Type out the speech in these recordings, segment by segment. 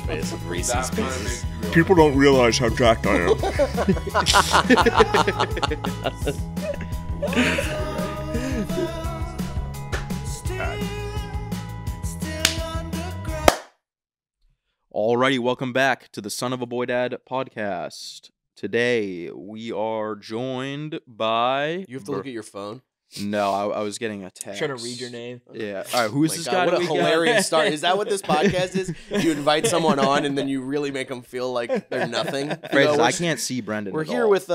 face with Reese's Pieces. People don't realize how jacked I am. Alrighty, welcome back to the Son of a Boy Dad podcast. Today we are joined by. You have to look at your phone. No, I was getting a text. Trying to read your name. Yeah. All right, who is this guy? What a hilarious start. Is that what this podcast is? You invite someone on and then you really make them feel like they're nothing? Phrases, I can't see Brendan. We're here with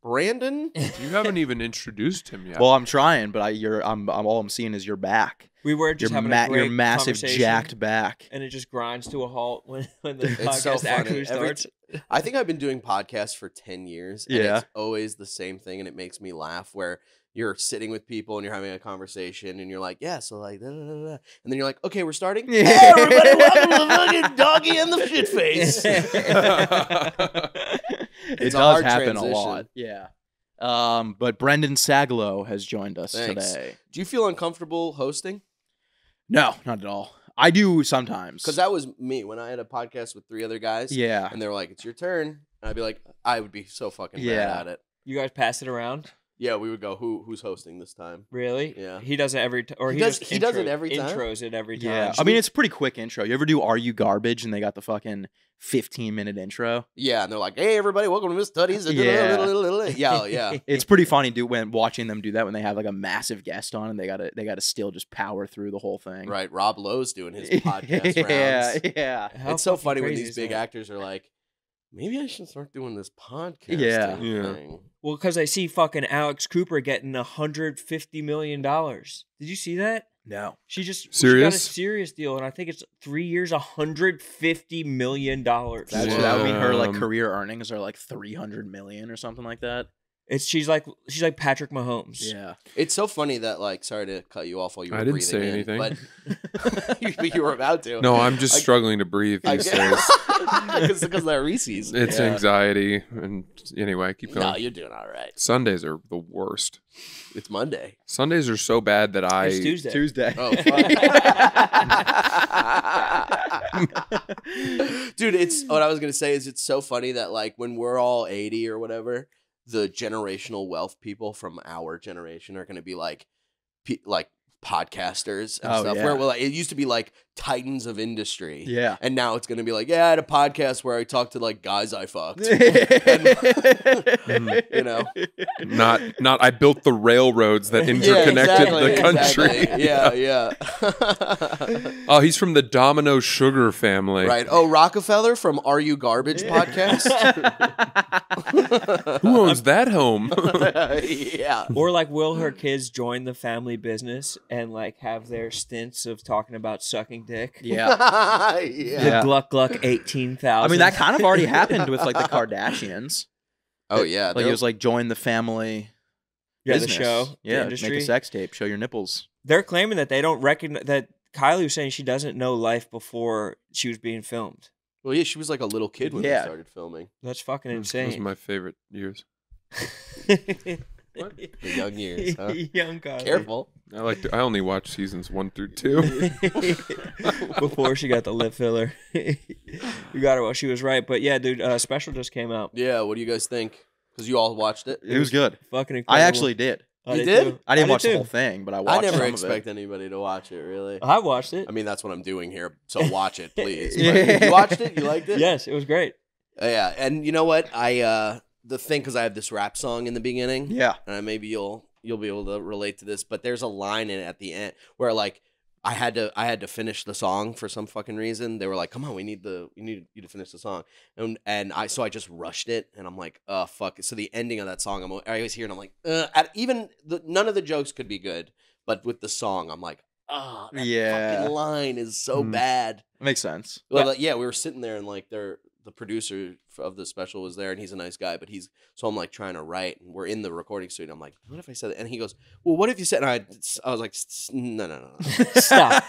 Brandon. You haven't even introduced him yet. Well, I'm trying, but I'm all I'm seeing is your back. We were just having a great your massive conversation, jacked back. and it just grinds to a halt when the It's so podcast actually funny. starts. I think I've been doing podcasts for 10 years. And Yeah. it's always the same thing, and it makes me laugh where you're sitting with people and you're having a conversation and you're like, yeah, so like, da, da, da, da. And then you're like, okay, we're starting. Yeah. Hey, everybody, welcome to the fucking doggy and the shit face. It It's a does hard happen transition. a lot. Yeah. But Brendan Sagalow has joined us Thanks. today. Do you feel uncomfortable hosting? No, not at all. I do sometimes. Because that was me when I had a podcast with 3 other guys. Yeah. And they were like, it's your turn. And I'd be like, I would be so fucking Yeah. bad at it. You guys pass it around? Yeah, we would go, who's hosting this time? Really? Yeah. He does it every time. Or He he does- just he does it every time? Intros it every time. Yeah. I mean, it's a pretty quick intro. You ever do Are You Garbage? And they got the fucking 15-minute intro. Yeah, and they're like, hey, everybody, welcome to Miss Studies. Yeah. Yeah. It's pretty funny when watching them do that when they have like a massive guest on and they gotta still just power through the whole thing. Right, Rob Lowe's doing his podcast rounds. Yeah. How It's so fucking funny when crazy these is big that? actors are like, maybe I should start doing this podcast Yeah. thing. Well, because I see fucking Alex Cooper getting $150 million. Did you see that? No. She got a Serious? serious deal, and I think it's 3 years, $150 million. That would mean her like Um, career earnings are like 300 million or something like that. She's like Patrick Mahomes. Yeah. It's so funny that, like, sorry to cut you off while you were I didn't breathing say in, anything. but you were about to. No, I'm just struggling to breathe I these guess. days. Because of that Reese's. It's Yeah. anxiety. And anyway, keep going. No, you're doing all right. Sundays are the worst. It's Monday. Sundays are so bad that It's Tuesday. Tuesday. Oh, fuck. Dude, it's what I was going to say is it's so funny that, like, when we're all 80 or whatever, the generational wealth people from our generation are going to be like podcasters and Oh, stuff. yeah. Where like, it used to be like titans of industry. Yeah. And now it's going to be like, yeah, I had a podcast where I talked to like guys I fucked. You know? Not I built the railroads that interconnected the country. Exactly. Yeah. Oh, he's from the Domino Sugar family. Right. Oh, Rockefeller from Are You Garbage podcast? Who owns that home? Yeah. Or like, will her kids join the family business and like have their stints of talking about sucking dick? Yeah. Yeah. The Gluck Gluck 18,000. I mean, that kind of already happened with like the Kardashians. Oh, yeah. Like it was like join the family. yeah, business. the show, Yeah, the industry. make a sex tape, show your nipples. They're claiming that they don't recognize that Kylie was saying she doesn't know life before she was being filmed. Well, yeah, she was like a little kid when they Yeah. started filming. That's fucking Those insane. are my favorite years. The young years, huh? Young Kylie. Careful. I only watch seasons 1 through 2. Before she got the lip filler. You got her while she was right. But yeah, dude, special just came out. Yeah, what do you guys think? Because you all watched it. It was good. Fucking incredible. I actually did. You did? too. I didn't watch the too. whole thing, but I I watched never some expect of it. anybody to watch it, really. I watched it. I mean, that's what I'm doing here, so watch it, please. But Yeah. You watched it? You liked it? Yes, it was great. Yeah, and you know what? The thing, because I have this rap song in the beginning, Yeah. and maybe you'll be able to relate to this, but there's a line in it at the end where like I had to finish the song for some fucking reason. They were like, "Come on, we need you to finish the song," and I just rushed it, and I'm like, "Oh fuck!" So the ending of that song, I was here, and I'm like, none of the jokes could be good, but with the song, I'm like, "Oh, that Yeah. fucking line is so bad." Makes sense. Well, like, yeah, we were sitting there, and like the the producer of the special was there, and he's a nice guy, but so I'm like trying to write, and we're in the recording studio. I'm like, what if I said that? And he goes, well, what if you said? And I was like, no. Stop.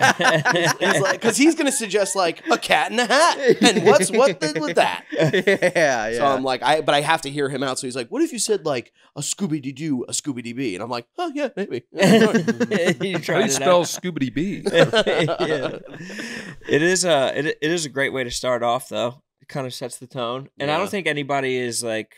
He's like, because he's gonna suggest like a cat in a hat, and what with that? Yeah. So I'm like, but I have to hear him out. So he's like, what if you said like a Scooby-Doo, a Scooby-Dee? And I'm like, oh yeah, maybe. You How do you spell Scoobity B? Yeah. It is a great way to start off, though. It kind of sets the tone, and I don't think anybody is like.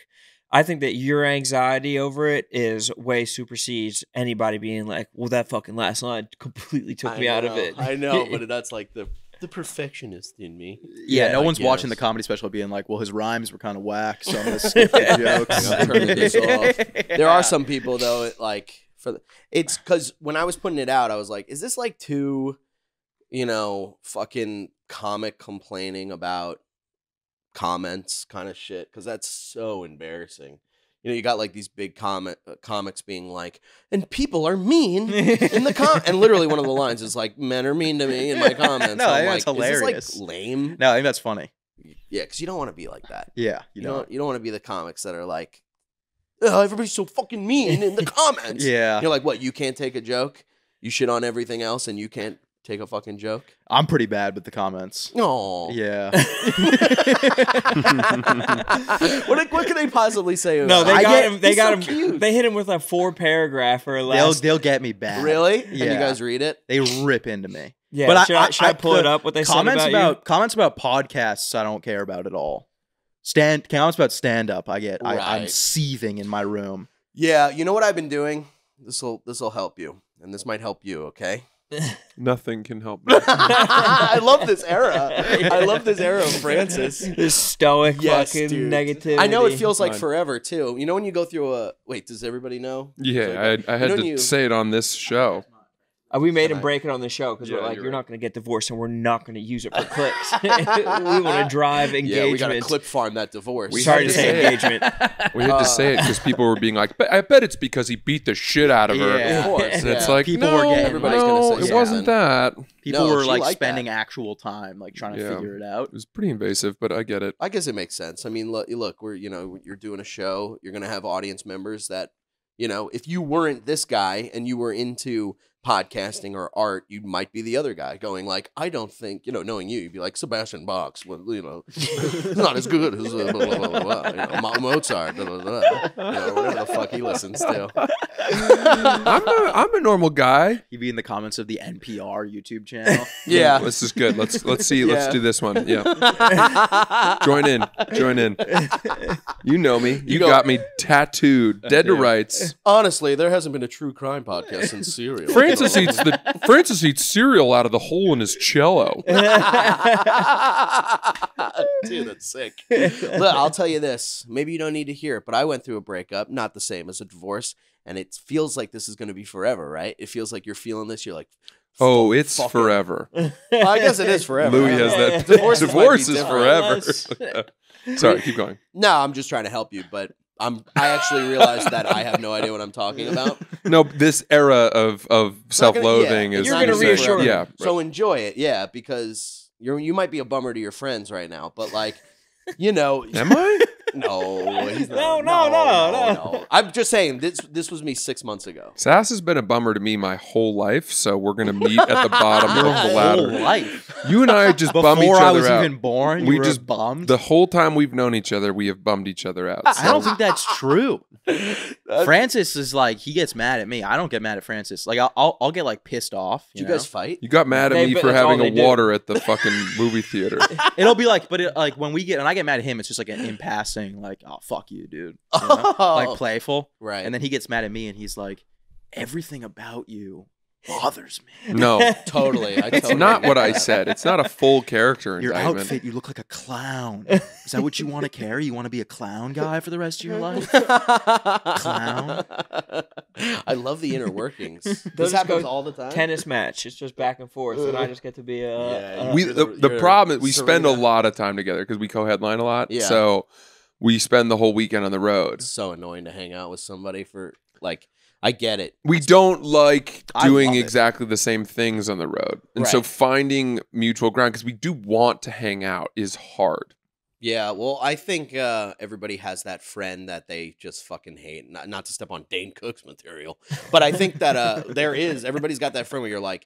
I think that your anxiety over it is way supersedes anybody being like, well, that fucking last line completely took me out of it. I know, but that's like the perfectionist in me. Yeah, no I one's watching the guess. comedy special being like, well, his rhymes were kind of whack, so I'm going to skip the jokes. I'm turning this off. There are some people, though, it's because when I was putting it out, I was like, is this like too, fucking comic complaining about comments kind of shit? Because that's so embarrassing. You got like these big comics being like, and people are mean in the and literally one of the lines is like, men are mean to me in my comments. No, I think like, that's hilarious. Is this like lame? No, I think that's funny. Yeah, because you don't want to be like that. Yeah, You don't want to be the comics that are like, oh, everybody's so fucking mean in the comments. Yeah. You're like, what? You can't take a joke? You shit on everything else, and you can't take a fucking joke? I'm pretty bad with the comments. No. Yeah. What could they possibly say? No, they about got him? him. They He's got so him. cute. They hit him with a 4-paragraph or less. They'll get me bad. Really? Yeah. And you guys read it? They rip into me. Yeah, But should I pull it up? What they said comments about you? comments about podcasts, I don't care about at all. Comments about stand up, I'm Right. seething in my room. Yeah. You know what I've been doing? This'll help you, and this might help you. Okay. Nothing can help me. I love this era. I love this era of Francis. This stoic fucking dude. negativity. I know it feels like Fine. forever too. You know when you go through a wait, does everybody know? Yeah, I had to say it on this show. We made him break it on the show because Yeah, we're like, you're you're right. not going to get divorced, and we're not going to use it for clicks. We want to drive engagement. Yeah, we got to clip farm that divorce. Sorry to say engagement. We had to say it because people were being like, I bet it's because he beat the shit out of her. Yeah. Of course. And it's yeah. like, People no, were getting- everybody's gonna say it something. wasn't that. People No, were she like liked spending that. actual time like trying to Yeah. figure it out. It was pretty invasive, but I get it. I guess it makes sense. I mean, look, we're you're doing a show. You're gonna have audience members that, if you weren't this guy and you were into podcasting or art, you might be the other guy going like, I don't think, knowing you'd be like Sebastian Bach's, well, he's not as good as blah, blah, blah, blah, blah, Mozart, blah, blah, blah, whatever the fuck he listens to. I'm a normal guy. He'd be in the comments of the NPR YouTube channel. Yeah. This is good. Let's see. Yeah. Let's do this one. Yeah. Join in. You know me. You go- got me tattooed, dead to Yeah. rights. Honestly, there hasn't been a true crime podcast since Serial. Francis eats cereal out of the hole in his cello. Dude, that's sick. Look, I'll tell you this. Maybe you don't need to hear it, but I went through a breakup, not the same as a divorce, and it feels like this is going to be forever, right? It feels like you're feeling this. You're like, Oh, it's fucking- forever. Well, I guess it is forever. Louis has that. Divorce might be Divorce is different. forever. Sorry, keep going. No, I'm just trying to help you, but I actually realized that I have no idea what I'm talking about. No, this era of self-loathing yeah, is. you're gonna reassure him. Yeah. Right. So enjoy it, yeah, because you might be a bummer to your friends right now, but like, Am I? no, he's not, No. I'm just saying this was me 6 months ago. Sass has been a bummer to me my whole life, so we're gonna meet at the bottom of the Whole ladder. life. You and I just bum each Before other I was out. even born, We you were just bummed. The whole time we've known each other, we have bummed each other out. I don't so- think that's true. Francis is like, he gets mad at me. I don't get mad at Francis. Like Oh, I'll get like pissed off. Did you guys fight? You got mad at They- me but for that's all having a they do. water at the fucking movie theater. It'll be like, like when we get, and I get mad at him, it's just like an in passing, like, oh fuck you, dude. You know? Like playful. Right. And then he gets mad at me, and he's like, everything about you bothers me. No, Totally. it's not what I said. It's not a full character Your indictment. outfit, you look like a clown. Is that what you want to carry? You want to be a clown guy for the rest of your life? Clown. I love the inner workings. They'll This just happens go all the time. Tennis match. It's just back and forth, and I just get to be Yeah, a. We You're the you're problem is we spend a Serena. lot of time together because we co-headline a lot. Yeah. So we spend the whole weekend on the road. It's so annoying to hang out with somebody for like. I get it. We don't like I doing love it. exactly the same things on the road. And so Right. finding mutual ground, because we do want to hang out, is hard. Yeah, well, I think everybody has that friend that they just fucking hate. Not to step on Dane Cook's material, but I think that everybody's got that friend where you're like,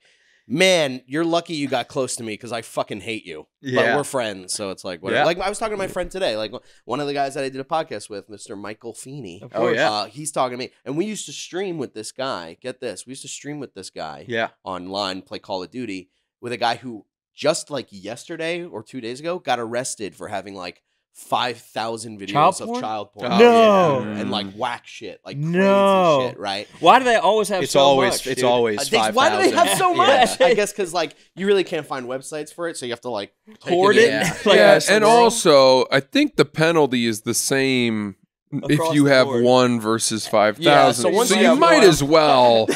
man, you're lucky you got close to me because I fucking hate you. Yeah. But we're friends, so it's like whatever. Yeah. Like I was talking to my friend today, like one of the guys that I did a podcast with, Mr. Michael Feeney. Of Oh, course. yeah. He's talking to me, and we used to stream with this guy. Get this, we used to stream with this guy Yeah. online, play Call of Duty with a guy who just like yesterday or 2 days ago got arrested for having like 5,000 videos Child of porn? child porn. Oh, No. Yeah. And like whack shit, like No. crazy shit, right? Why do they always have It's so always much? it's dude? always Why do they 5,000. have so Yeah. much? I guess because like you really can't find websites for it, so you have to like take Hoard it it? in. Yeah. Like Yeah, a and squirrel? also I think the penalty is the same Across if you the have board. 1 versus 5,000. Yeah, so once so you you have might more- as well The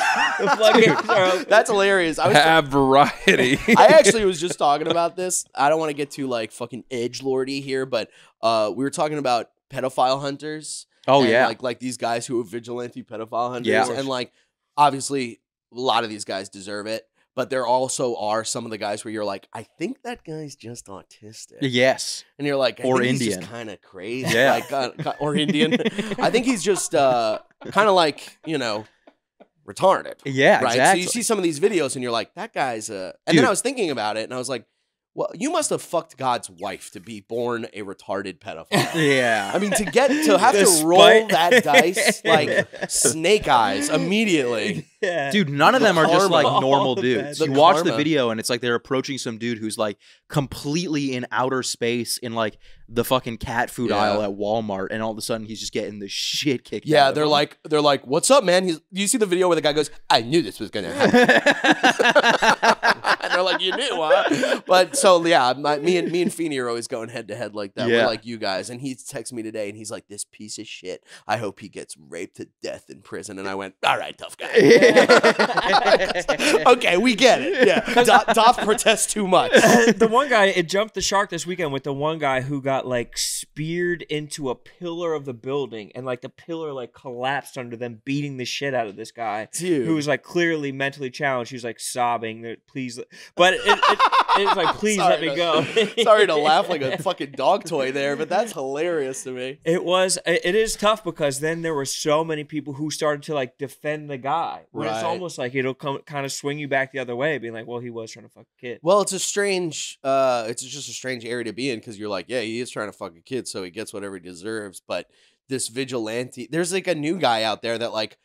floodgates are open. That's hilarious. I was have variety. I actually was just talking about this. I don't want to get too like fucking edgelordy here, but we were talking about pedophile hunters. Oh, and, yeah. like these guys who are vigilante pedophile hunters, Yeah. and like obviously a lot of these guys deserve it, but there also are some of the guys where you're like, I think that guy's just autistic, Yes. and you're like, Or He's Indian. just kind of crazy, Yeah. like, or Indian. I think he's just kind of like retarded. Yeah, Right. exactly. So you see some of these videos and you're like, that guy's and Dude. then I was thinking about it and I was like, well, you must have fucked God's wife to be born a retarded pedophile. Yeah. I mean, to have to Despite- roll that dice like snake eyes immediately. Yeah. Dude, none of The them are just like karma. normal All the dudes. bad- You The watch the karma. video and it's like they're approaching some dude who's like completely in outer space in like the fucking cat food Yeah. aisle at Walmart, and all of a sudden he's just getting the shit kicked out Yeah, of they're him. like, what's up, man? You see the video where the guy goes, I knew this was gonna happen. And they're like, you knew, huh? But so yeah, me and Feeney are always going head to head like that. Yeah. We're like you guys. And he texted me today and he's like, this piece of shit. I hope he gets raped to death in prison. And I went, all right, tough guy. Okay, we get it. Yeah. Doth protest too much. The one guy, it jumped the shark this weekend with the one guy who got like speared into a pillar of the building, and like the pillar like collapsed under them beating the shit out of this guy, Dude. who was like clearly mentally challenged. He was like sobbing, that, please, but it's like, please let me go. Sorry to laugh like a fucking dog toy there, but that's hilarious to me. It is tough because then there were so many people who started to like defend the guy. Where it's Right. almost like it'll kind of swing you back the other way, being like, well, he was trying to fuck a kid. Well, it's just a strange area to be in because you're like, yeah, he is trying to fuck a kid, so he gets whatever he deserves. But this vigilante, there's like a new guy out there that like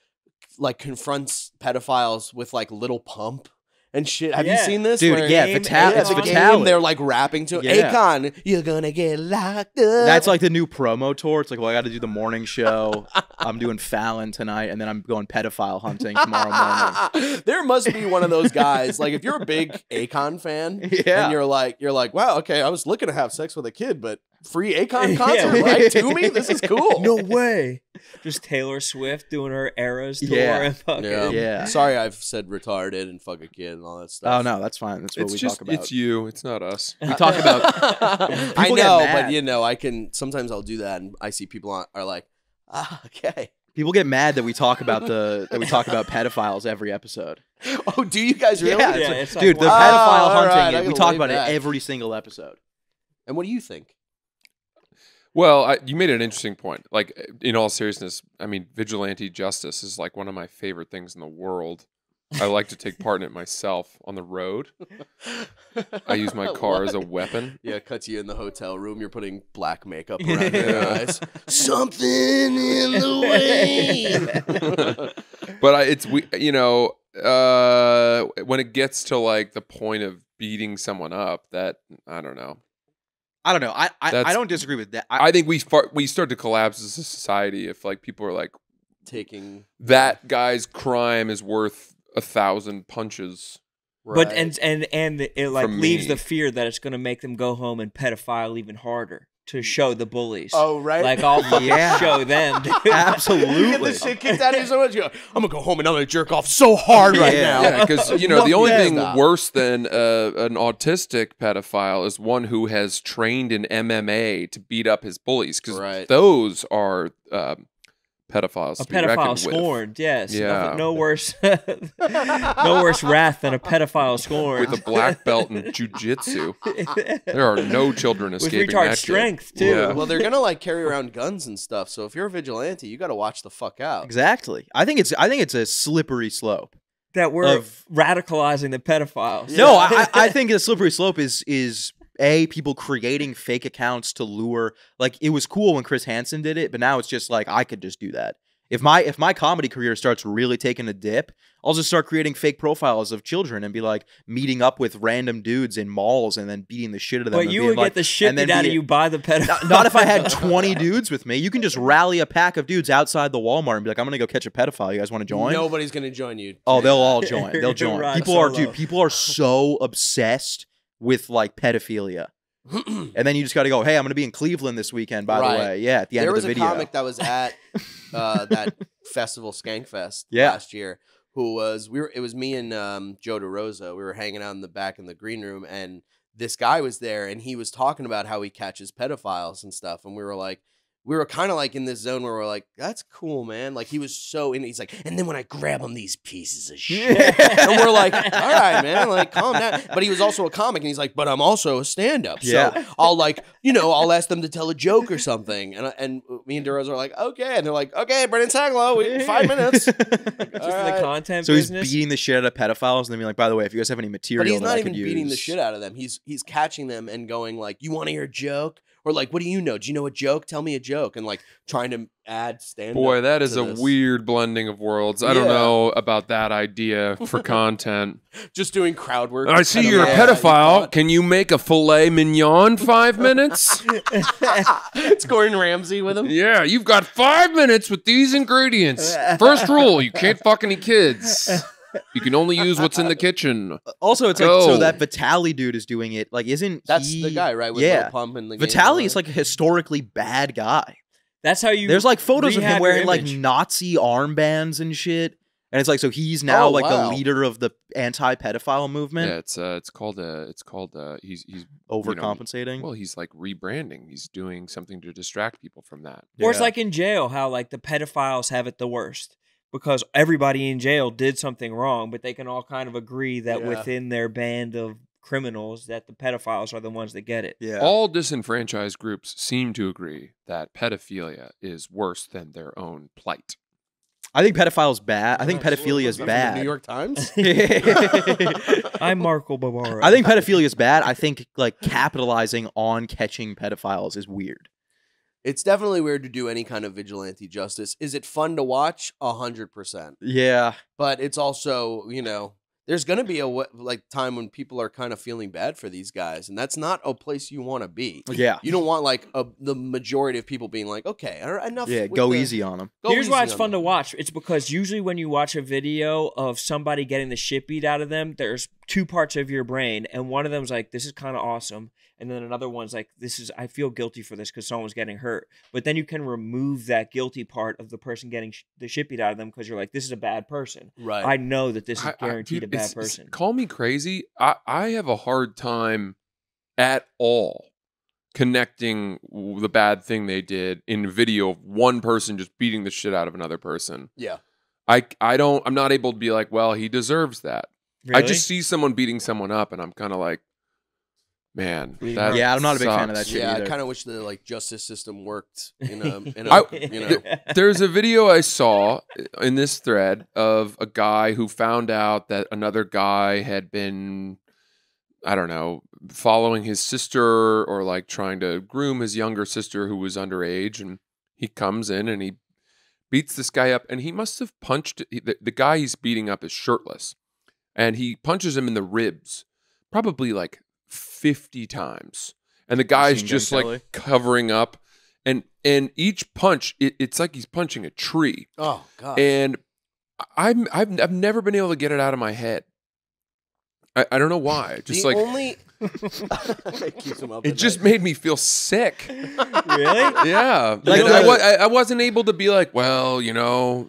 confronts pedophiles with like Little Pump and shit. Have you Yeah. seen this? Dude, Where- yeah, Game- Vital. yeah, It's the Vital. Vital. game, they're like rapping to Yeah. Akon, you're gonna get locked up. That's like the new promo tour. It's like, well, I got to do the morning show. I'm doing Fallon tonight, and then I'm going pedophile hunting tomorrow morning. There must be one of those guys. Like if you're a big Akon fan, Yeah. and you're like, wow, okay, I was looking to have sex with a kid, but free Akon concert, right? To me, this is cool. No way. Just Taylor Swift doing her Eras tour Yeah. and fucking. Yeah. Sorry, I've said retarded and fuck a kid and all that Oh stuff. no, that's fine. That's what It's we just talk about. it's you. It's not us. We talk about. I People get know, mad. but you know, I can sometimes I'll do that, and I see people are like, okay. People get mad that we talk about pedophiles every episode. Oh, do you guys really? Yeah, Yeah, it's it's like, dude, the wow. pedophile all hunting. right, I we gotta talk lay about back. it every single episode. And what do you think? Well, you made an interesting point. Like, in all seriousness, I mean, vigilante justice is like one of my favorite things in the world. I like to take part in it myself on the road. I use my car as a weapon. Yeah, cuts you in the hotel room. You're putting black makeup around your eyes. Something in the way. But when it gets to like the point of beating someone up, that I don't know. I don't know. I That's- don't disagree with that. I think we start to collapse as a society if like people are like, Taking that guy's crime is worth 1,000 punches. But right. and it like From leaves me. the fear that it's gonna make them go home and pedophile even harder to show the bullies. oh right, Like I'll fucking Yeah. show them. dude. You get Absolutely. the shit kicked out of you so much. You go, I'm gonna go home and I'm gonna jerk off so hard right Yeah. now. Yeah, because the only Yeah. thing Stop. worse than an autistic pedophile is one who has trained in MMA to beat up his bullies, because Right. those are pedophiles. A to be reckoned pedophile with. scorned, yes. Yeah. No worse, no worse wrath than a pedophile scorned. With a black belt in jujitsu. There are no children With escaping retard that kid. strength too. Yeah. Well, they're gonna like carry around guns and stuff. So if you're a vigilante, you got to watch the fuck out. Exactly. I think it's a slippery slope. That we're Of- radicalizing the pedophiles. No, I think the slippery slope is people creating fake accounts to lure. Like, it was cool when Chris Hansen did it, but now it's just like I could just do that. If my comedy career starts really taking a dip, I'll just start creating fake profiles of children and be like meeting up with random dudes in malls and then beating the shit out of them. But and you being would like, get the shit and then beat out of being- you by the pedophile. Not if I had 20 dudes with me. You can just rally a pack of dudes outside the Walmart and be like, I'm gonna go catch a pedophile. You guys want to join? Nobody's gonna join you. Oh, they'll all join. They'll join. Right, People are, solo. dude. People are so obsessed with like pedophilia, and then you just got to go. Hey, I'm going to be in Cleveland this weekend. By Right. the way, yeah. At the end There of was the a video, comic that was at that festival, Skankfest, Yeah. last year. Who was It was me and Joe DeRosa. We were hanging out in the back in the green room, and this guy was there, and he was talking about how he catches pedophiles and stuff, and we were kind of like in this zone where we're like, that's cool, man. Like, he was so in. He's like, and then when I grab them, these pieces of shit, and we're like, all right, man, like, calm down. But he was also a comic, and he's like, but I'm also a stand-up, so Yeah. I'll I'll ask them to tell a joke or something, and me and DeRosa are like, okay, and they're like, okay, Brendan Sagalow, 5 minutes. Just All for the right. content so he's business. beating the shit out of pedophiles, and then being like, by the way, if you guys have any material, But he's that not I even could beating the use- shit out of them. He's catching them and going like, "You want to hear a joke?" Or like, "What do you know? Do you know a joke? Tell me a joke." And like trying to add stand. Boy, that is to a this. weird blending of worlds. I don't Yeah. know about that idea for content. Just doing crowd work. I see you're a Yeah, you pedophile. thought- Can you make a filet mignon 5 minutes? It's Gordon Ramsay with him. Yeah, you've got 5 minutes with these ingredients. First rule, you can't fuck any kids. You can only use what's in the kitchen. Also, it's like Go. so that Vitali dude is doing it. Like, isn't That's he- the guy, right? With yeah, Lil Pump and the game Vitali and is all like a historically bad guy. That's how you. There's like photos of him rehab your wearing like image. Nazi armbands and shit. And it's like, so he's now Oh, like wow. the leader of the anti-pedophile movement. Yeah, it's called he's Overcompensating. well, he's like rebranding. He's doing something to distract people from that. Or it's Yeah. like in jail, how like the pedophiles have it the worst because everybody in jail did something wrong, but they can all kind of agree that Yeah. within their band of criminals, that the pedophiles are the ones that get it. Yeah. All disenfranchised groups seem to agree that pedophilia is worse than their own plight. I think pedophile's bad. I think that. pedophilia is From the New bad. York Times. I'm Marco Bavaro. I think pedophilia is bad. I think like capitalizing on catching pedophiles is weird. It's definitely weird to do any kind of vigilante justice. Is it fun to watch? 100%. Yeah. But it's also, there's going to be a time when people are kind of feeling bad for these guys, and that's not a place you want to be. Yeah. You don't want like the majority of people being like, okay, enough. Yeah. with Go the- easy on them. go Here's why easy it's on fun to them." watch. It's because usually when you watch a video of somebody getting the shit beat out of them, there's two parts of your brain, and one of them's like, this is kind of awesome. And then another one's like, I feel guilty for this because someone's getting hurt. But then you can remove that guilty part of the person getting the shit beat out of them because you're like, this is a bad person. Right. I know that this is guaranteed dude, a bad it's- person. Call me crazy. I have a hard time at all connecting the bad thing they did in a video of one person just beating the shit out of another person. Yeah. I'm not able to be like, well, he deserves that. Really? I just see someone beating someone up and I'm kind of like, man, Really that Yeah, I'm not a big fan of sucks. that shit Yeah, I either. kind of wish the justice system worked in There's a video I saw in this thread of a guy who found out that another guy had been, I don't know, following his sister or like trying to groom his younger sister who was underage. And he comes in and he beats this guy up. And he must have punched the guy he's beating up is shirtless. And he punches him in the ribs, probably like 50 times. And the guy's seen just Jen like Kelly? covering up. And each punch, it's like he's punching a tree. Oh God. And I've never been able to get it out of my head. I don't know why. Just the like only it keeps him up. it at just night. made me feel sick. Really? Yeah, Like and the- I wasn't able to be like, well,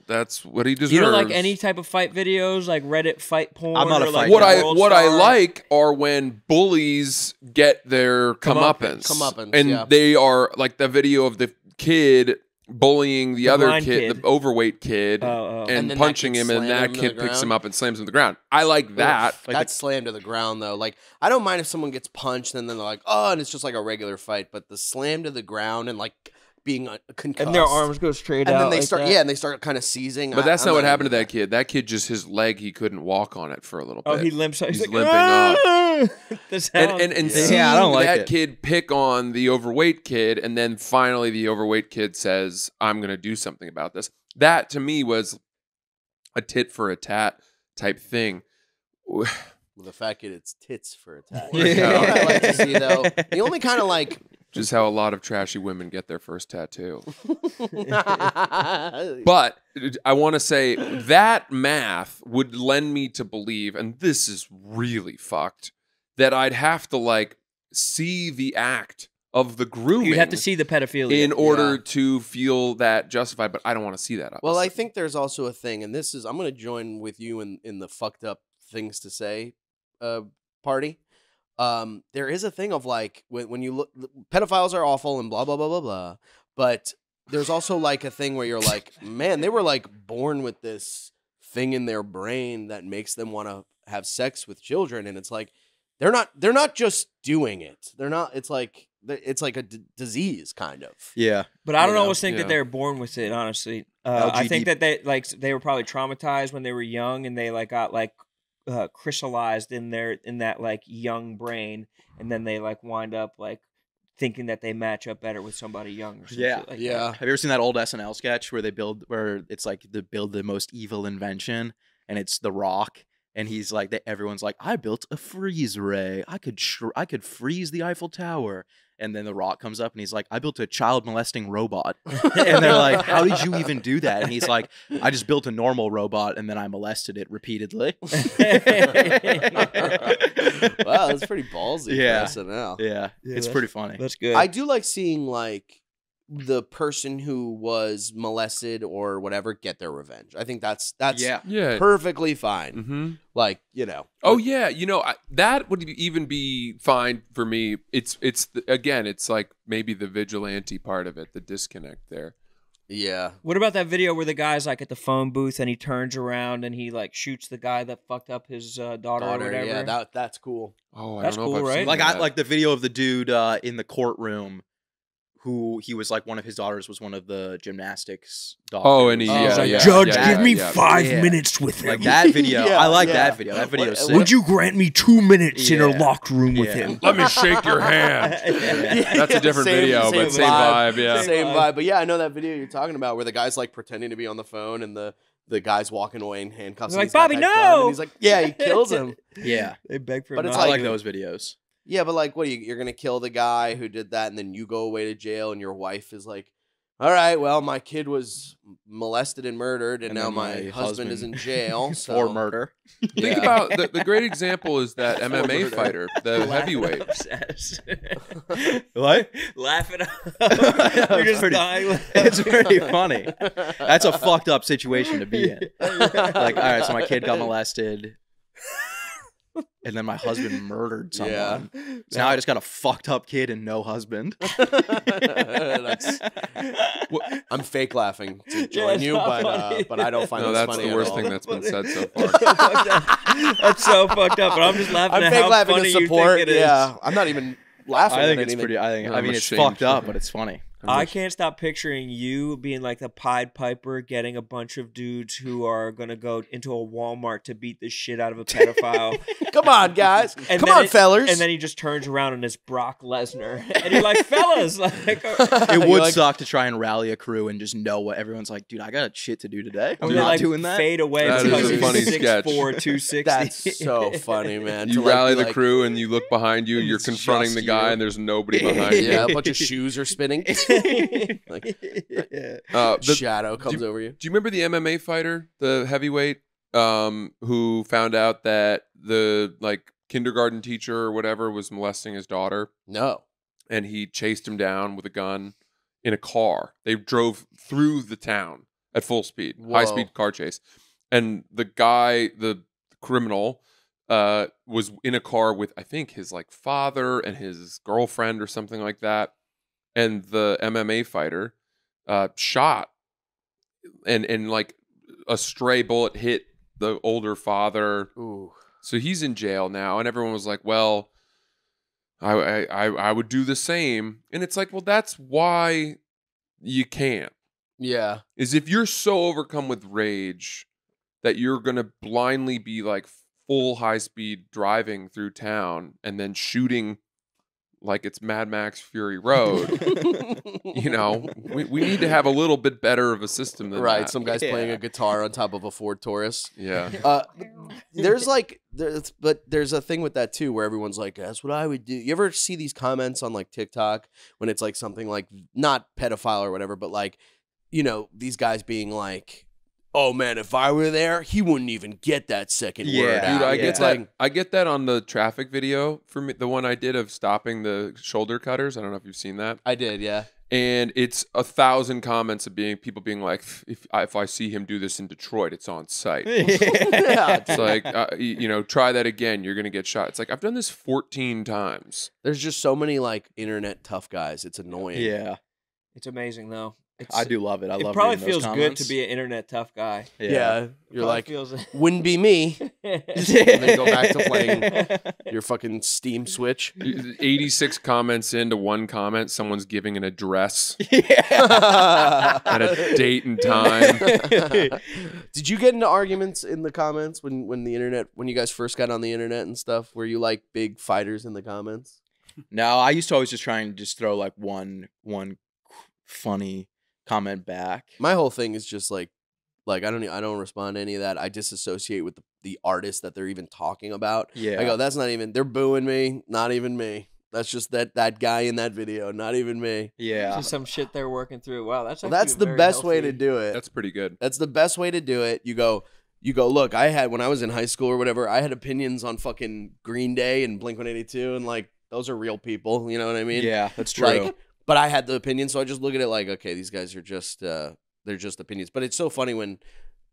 that's what he deserves. You don't like any type of fight videos, like Reddit fight porn? I'm not a or, fight like what guy. the I World what I Star? like are when bullies get their comeuppance, Comeuppance, and yeah. they are like the video of the kid bullying the The other blind kid, kid. the overweight kid, Oh. and And then that punching kid him, and slammed that him to kid the picks him ground? up and slams him to the ground. I like that. Like That's slammed to the ground though. Like I don't mind if someone gets punched and then they're like, oh, and it's just like a regular fight. But the slam to the ground and like being concussed, And their arms go straight and out. then they like start, that. yeah, and they start kind of seizing. But that's I'm not what happened to into that kid. That kid just his leg, he couldn't walk on it for a little bit. Oh, he limps. He's like, limping up. The sound. And Yeah. seeing I don't like that it. kid pick on the overweight kid, and then finally the overweight kid says, "I'm going to do something about this." That to me was a tit for a tat type thing. Well, the fat kid, it's tits for a tat. Yeah. You know what I like to see though. The only kind of like, Just how a lot of trashy women get their first tattoo. but But I want to say that math would lend me to believe, and this is really fucked, that I'd have to like see the act of the grooming. You'd have to see the pedophilia. in order Yeah. to feel that justified, but I don't want to see that. well, I obviously. think there's also a thing, and this is I'm going to join with you in the fucked up things to say party. There is a thing of like when you look, pedophiles are awful and blah blah blah blah blah, but there's also like a thing where you're like, man, they were like born with this thing in their brain that makes them want to have sex with children, and it's like they're not just doing it. They're not. It's like a disease kind of. Yeah. But I don't You know, always think yeah. that they're born with it. Honestly, I think that they were probably traumatized when they were young, and they like got like crystallized in that like young brain, and then they like wind up like thinking that they match up better with somebody young. Or some Yeah. shit like Yeah. that. Have you ever seen that old SNL sketch where it's like they build the most evil invention, and it's The Rock, and he's like, everyone's like, I built a freeze ray. I could freeze the Eiffel Tower. And then The Rock comes up and he's like, I built a child molesting robot. And they're like, how did you even do that? And he's like, I just built a normal robot and then I molested it repeatedly. Wow, that's pretty ballsy Yeah. for SNL. Yeah, it's that's- pretty funny. That's good. I do like seeing like the person who was molested or whatever get their revenge. I think that's Yeah. yeah. perfectly fine. Mm-hmm. Like, you know. Oh yeah, that would even be fine for me. It's again, it's like maybe the vigilante part of it, the disconnect there. Yeah. What about that video where the guy's like at the phone booth and he turns around and he like shoots the guy that fucked up his daughter or whatever? Yeah, that's cool. Oh, I That's don't know cool, if I've right? seen Like that. I like the video of the dude in the courtroom who he was like one of his daughters was one of the gymnastics doctors. Oh, and he, Oh, yeah, it's like, yeah, Judge, yeah, give me yeah. 5 Yeah. minutes with him. Like that video. Yeah, I like yeah. that video. That video is sick. Would you grant me 2 minutes in a Yeah. locked room with Yeah. him? Let me shake your hand. That's a different video, but same vibe. Yeah. Same vibe. But yeah, I know that video you're talking about where the guy's like pretending to be on the phone and the guy's walking away in handcuffs. They're and like, he's got "Bobby, that gun," no! and he's like, yeah, he kills him. Yeah. They beg for But it's I like- like those videos. Yeah, but like, what you're gonna kill the guy who did that, and then you go away to jail, and your wife is like, "All right, well, my kid was molested and murdered, and And now then my my husband is in jail so For murder. Think about the great example is that MMA Murder. fighter, the heavyweight. What? Laugh it up. It's You're just pretty- dying. It's pretty funny. That's a fucked up situation to be in. Like, all right, so my kid got molested, and then my husband murdered someone. Yeah. So now I just got a fucked up kid and no husband. That's- I'm fake laughing to join it's you, not funny. but I don't find No, this that's funny the at worst all. thing that's been said so far. That's so fucked up. But I'm just laughing I'm at fake how laughing funny to you support. think it is. Yeah, I'm not even laughing. I think at it's anything. pretty. I I'm mean, it's ashamed fucked for up, him. but it's funny. I can't stop picturing you being like the Pied Piper getting a bunch of dudes who are going to go into a Walmart to beat the shit out of a pedophile. Come on, guys. And Come then on, fellers. And then he just turns around and it's Brock Lesnar. And you're like, fellas. Like, It would like- suck to try and rally a crew and just know what everyone's like. Dude, I got shit to do today. I'm and they not like doing that. fade away That because is a he's funny 6'4", sketch. 260. That's so funny, man. You to, like, rally be the like, crew and you look behind you, you're It's confronting just the guy you. and there's nobody behind you. Yeah, a bunch of shoes are spinning. Like, The, shadow comes over you. do you remember the MMA fighter, the heavyweight, who found out that the like kindergarten teacher or whatever was molesting his daughter, No. and he chased him down with a gun in a car? They drove through the town at full speed, Whoa. high speed car chase, and the guy, the criminal, was in a car with I think his like father and his girlfriend or something like that, and the MMA fighter shot, and like a stray bullet hit the older father. Ooh. So he's in jail now, and everyone was like, "Well, I would do the same," and it's like, well, that's why you can't. Yeah. Is if you're so overcome with rage that you're gonna blindly be like full high speed driving through town and then shooting like it's Mad Max Fury Road. You know, we need to have a little bit better of a system than Right. that. Some guy's playing a guitar on top of a Ford Taurus. Yeah. There's a thing with that too, where everyone's like, "That's what I would do." You ever see these comments on like TikTok when it's like something like not pedophile or whatever, but like, you know, these guys being like, "Oh man, if I were there, he wouldn't even get that second word out." Dude, I It's get like, that. I get that on the traffic video for me, the one I did of stopping the shoulder cutters. I don't know if you've seen that. I did, yeah. And it's 1,000 comments of people being like, if I see him do this in Detroit, it's on site. Yeah, It's like, you know, try that again, you're gonna get shot. It's like, I've done this 14 times. There's just so many like internet tough guys. It's annoying. Yeah, It's amazing though. I do love it. I It love probably reading those feels good comments. to be an internet tough guy. Yeah. You're Probably like, feels... wouldn't be me. And then go back to playing your fucking Steam Switch. 86 comments into one comment, someone's giving an address Yeah. at a date and time. Did you get into arguments in the comments when you guys first got on the internet and stuff? Were you like big fighters in the comments? No, I used to always just try and just throw like one funny comment back. My whole thing is just like I don't respond to any of that. I disassociate with the artist that they're even talking about. Yeah. I go, that's not even, they're booing me, not even me. That's just that guy in that video, not even me. Yeah. Just some shit they're working through. Wow, that's Well, actually that's the very best way healthy. to do it. That's pretty good. That's the best way to do it. You go, look, when I was in high school or whatever, I had opinions on fucking Green Day and Blink-182, and like, those are real people, you know what I mean? Yeah, that's true. Like, but I had the opinion, so I just look at it like, okay, these guys are just they're just opinions. But it's so funny when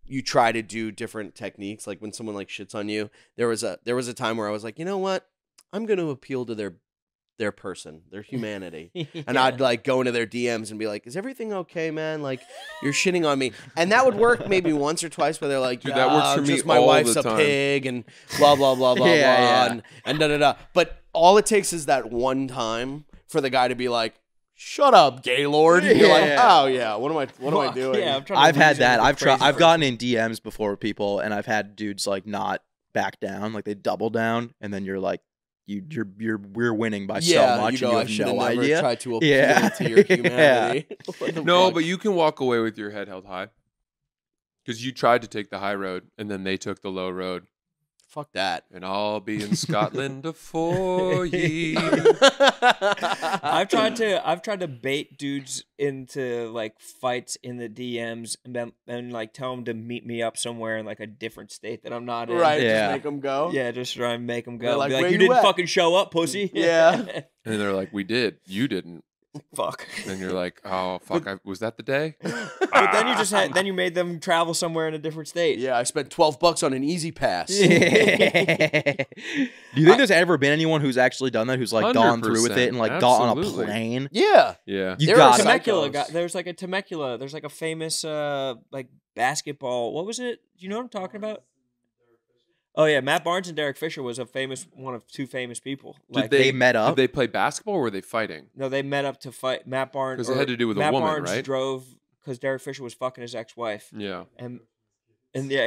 you try to do different techniques, like when someone like shits on you. There was a time where I was like, you know what? I'm going to appeal to their person, their humanity. And I'd like go into their DMs and be like, is everything okay, man? Like, you're shitting on me. And that would work maybe once or twice where they're like, Dude, that works for me just my all wife's the a time. pig and blah, blah, blah, blah, Yeah, blah, and da-da-da. But all it takes is that one time for the guy to be like, shut up, Gaylord. You're like, Yeah. oh yeah, what am I doing? Yeah, I'm trying to I've had reason that. with a I've crazy I've person. gotten in DMs before with people, and I've had dudes like not back down, like they double down, and then you're like, we're winning by so much, you and go, you I have should no have never idea. tried to appeal Yeah. to your humanity. What the No, fuck? but you can walk away with your head held high. Because you tried to take the high road, and then they took the low road. Fuck that. And I'll be in Scotland afore ye. I've tried to bait dudes into like fights in the DMs and like tell them to meet me up somewhere in like a different state that I'm not in. Right, Yeah. just make them go. Yeah, just try and make them They're go. like, Be "Where you you didn't at?" fucking show up, pussy. Yeah. And they're like, we did. You didn't. Fuck. And you're like, oh, fuck. Was that the day? But then you just then you made them travel somewhere in a different state. Yeah, I spent $12 on an easy pass. Do you think there's ever been anyone who's actually done that, who's like gone through with it and like got on a Absolutely. plane? Yeah. Yeah. You There got are it. Temecula psychos. guy. There's like a Temecula. There's like a famous like basketball. What was it? Do you know what I'm talking about? Oh yeah, Matt Barnes and Derek Fisher was one of two famous people. Like they met up? Did they play basketball or were they fighting? no, they met up to fight. Matt Barnes 'Cause it or had to do with a Matt woman, Barnes right? drove because Derek Fisher was fucking his ex-wife Yeah. and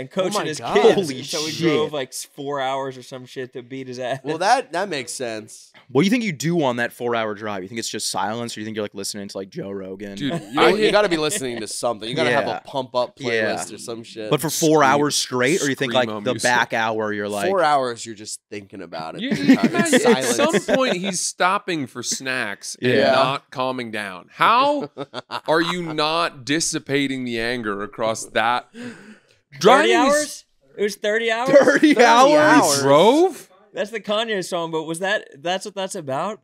coaching my his God. kids. Holy And so he shit. drove like 4 hours or some shit to beat his ass. Well, that makes sense. What do you think you do on that 4-hour drive? You think it's just silence, or you think you're like listening to like Joe Rogan? Dude, You got to be listening to something. You got to have Yeah. a pump up playlist Yeah. or some shit. but for 4 hours straight, or you think like Screamo the music. back hour you're like, 4 hours, you're just thinking about it. You- the entire- you- it's at silence. some point, he's stopping for snacks and Yeah. not calming down. How are you not dissipating the anger across that? 30 Driving is- hours? It was 30 hours? 30 hours? hours. Drove? That's the Kanye song, but that's what that's about?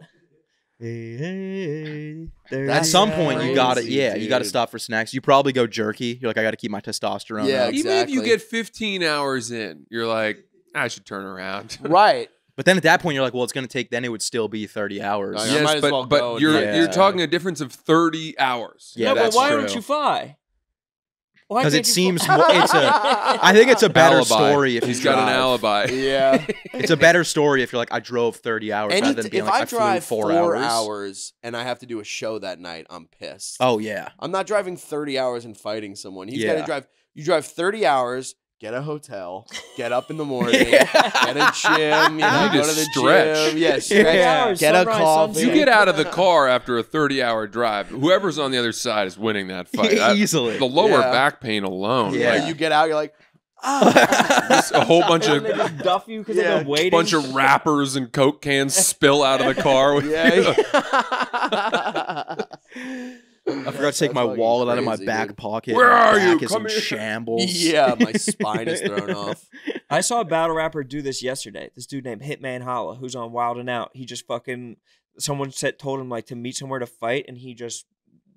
At some point, you crazy, got to you got to dude. stop for snacks. You probably go jerky. You're like, I got to keep my testosterone Yeah, up. Even if you Exactly. get 15 hours in, you're like, I should turn around. Right. But then at that point, you're like, well, it's going to take. Then it would still be 30 hours. Oh, yeah. I might as well go but you're Yeah. talking a difference of 30 hours. Yeah, no, but that's why true. don't you fly? Because it seems more. I think it's a better Alibi. story if He's you got an drive. alibi. Yeah. It's a better story if you're like, I drove 30 hours rather than being if like, I I flew drive 4 4 hours. hours and I have to do a show that night, I'm pissed. Oh yeah. I'm not driving 30 hours and fighting someone. He's got Yeah. to drive. You drive 30 hours, get a hotel, get up in the morning, get a gym, You need go to to the stretch. gym. Yeah, stretch. Yeah. Get a Sunrise, coffee. You get out of the car after a 30-hour drive. Whoever's on the other side is winning that fight. Easily. The lower Yeah. back pain alone. Yeah. Like, You get out, you're like, just a whole bunch And of they just duff you because Yeah. they've been waiting. bunch of wrappers and Coke cans spill out of the car. With yeah. I forgot to take my wallet out of my back pocket. Where My are back you? is Come in here. shambles. Yeah, my spine is thrown off. I saw a battle rapper do this yesterday. This dude named Hitman Holla, who's on Wild and Out. He just someone told him like to meet somewhere to fight, and he just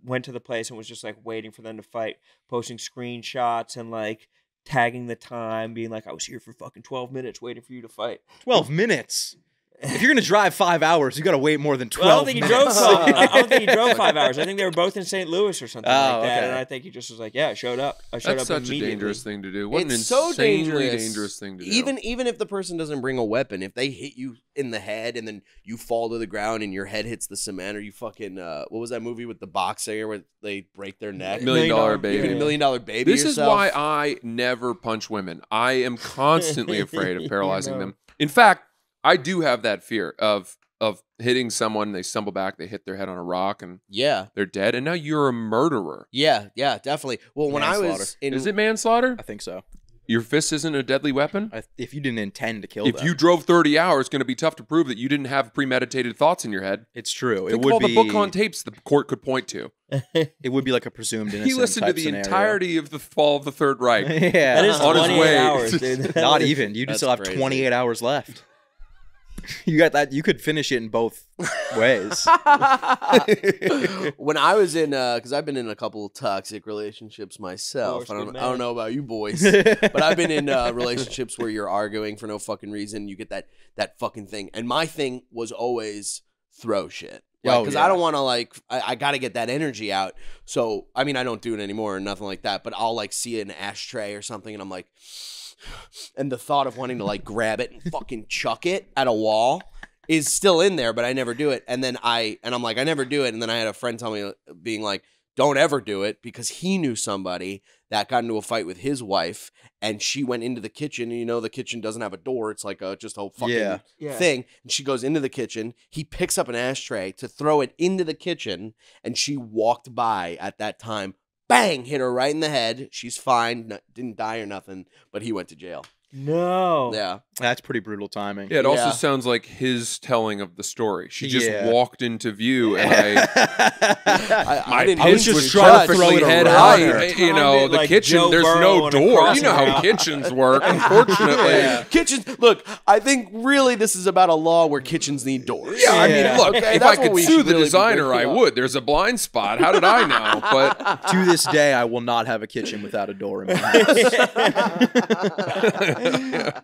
went to the place and was just like waiting for them to fight, posting screenshots and like tagging the time, being like, I was here for fucking 12 minutes waiting for you to fight. 12 minutes. If you're gonna drive 5 hours, you gotta wait more than 12. Well, I don't think he drove. minutes. I don't think he drove 5 hours. I think they were both in St. Louis or something Oh, like that. okay. And I think he just was like, "Yeah, I showed up. I showed That's up such a immediately." dangerous thing to do. What an It's so insanely dangerous. dangerous thing to do. Even if the person doesn't bring a weapon, if they hit you in the head and then you fall to the ground and your head hits the cement, or you fucking what was that movie with the boxer where they break their neck? $1 Million $1 Baby. You can $1 Million Baby. This is yourself. why I never punch women. I am constantly afraid of paralyzing No. them. In fact, I do have that fear of hitting someone, they stumble back, they hit their head on a rock, and Yeah, they're dead. And now you're a murderer. yeah, definitely. Well, when I was Manslaughter. in, Is it manslaughter? I think so. Your fist isn't a deadly weapon? If you didn't intend to kill If them, you drove 30 hours, it's going to be tough to prove that you didn't have premeditated thoughts in your head. it's true. Think It of all would the be. book on tapes the court could point to. It would be like a presumed innocent. He listened to type the scenario. entirety of the fall of the Third Reich. Yeah, That is On his 28 way. hours, dude. not even. You That's still have crazy. 28 hours left. You got that. You could finish it in both ways. when I was in, because I've been in a couple of toxic relationships myself. Course, good I don't man. know about you boys, but I've been in relationships where you're arguing for no fucking reason. You get that fucking thing, and my thing was always throw shit. Oh, Because yeah. I don't want to I got to get that energy out. So I mean, I don't do it anymore or nothing like that. But I'll like see an ashtray or something, and I'm like. And the thought of wanting to like grab it and fucking chuck it at a wall is still in there, but I never do it. And then I'm like, I never do it. And then I had a friend tell me, being like, don't ever do it, because he knew somebody that got into a fight with his wife, and she went into the kitchen, and the kitchen doesn't have a door. It's like just a fucking Yeah. Yeah. thing. And she goes into the kitchen. He picks up an ashtray to throw it into the kitchen, and she walked by at that time. Bang! Hit her right in the head. She's fine. Didn't die or nothing, but he went to jail. No. Yeah. That's pretty brutal timing. Yeah, it also Yeah. sounds like his telling of the story. She just Yeah. walked into view, and my didn't pitch mean was to trying to judge. throw perfectly it head around high. her. You know, Timed it the like kitchen, Joe there's Burrow no on a door. You know crossing how route. kitchens work, unfortunately. Yeah. Kitchens. Look, I think really this is about a law where kitchens need doors. Yeah, I mean, Yeah. look, Okay, if that's I what could we sue should the really be designer, I thinking of. would. There's a blind spot. How did I know? But To this day, I will not have a kitchen without a door in my house.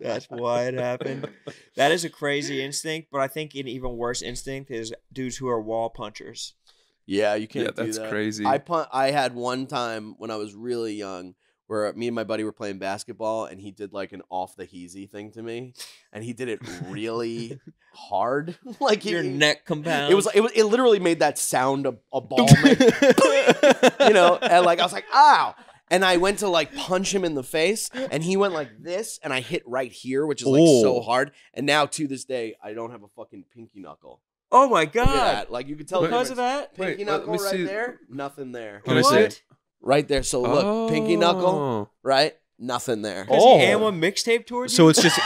That's why it happened. That is a crazy instinct, but I think an even worse instinct is dudes who are wall punchers. Yeah, you can't Yeah, do that's that. crazy. I had one time when I was really young where me and my buddy were playing basketball, and he did like an off the heezy thing to me, and he did it really hard. Like Your neck compounds. it literally made that sound a ball made, and like I was like, ow. And I went to like punch him in the face, and he went like this, and I hit right here, which is like so Oh. hard. And now to this day, I don't have a fucking pinky knuckle. Oh my Look at god! that. Like you can tell the Because of difference. that? Pinky Wait, let knuckle me right see. there, nothing there. Can I see it? Right there. So look, pinky knuckle, Oh. right? Nothing there. Because Oh. he and one mixtape towards So you? it's just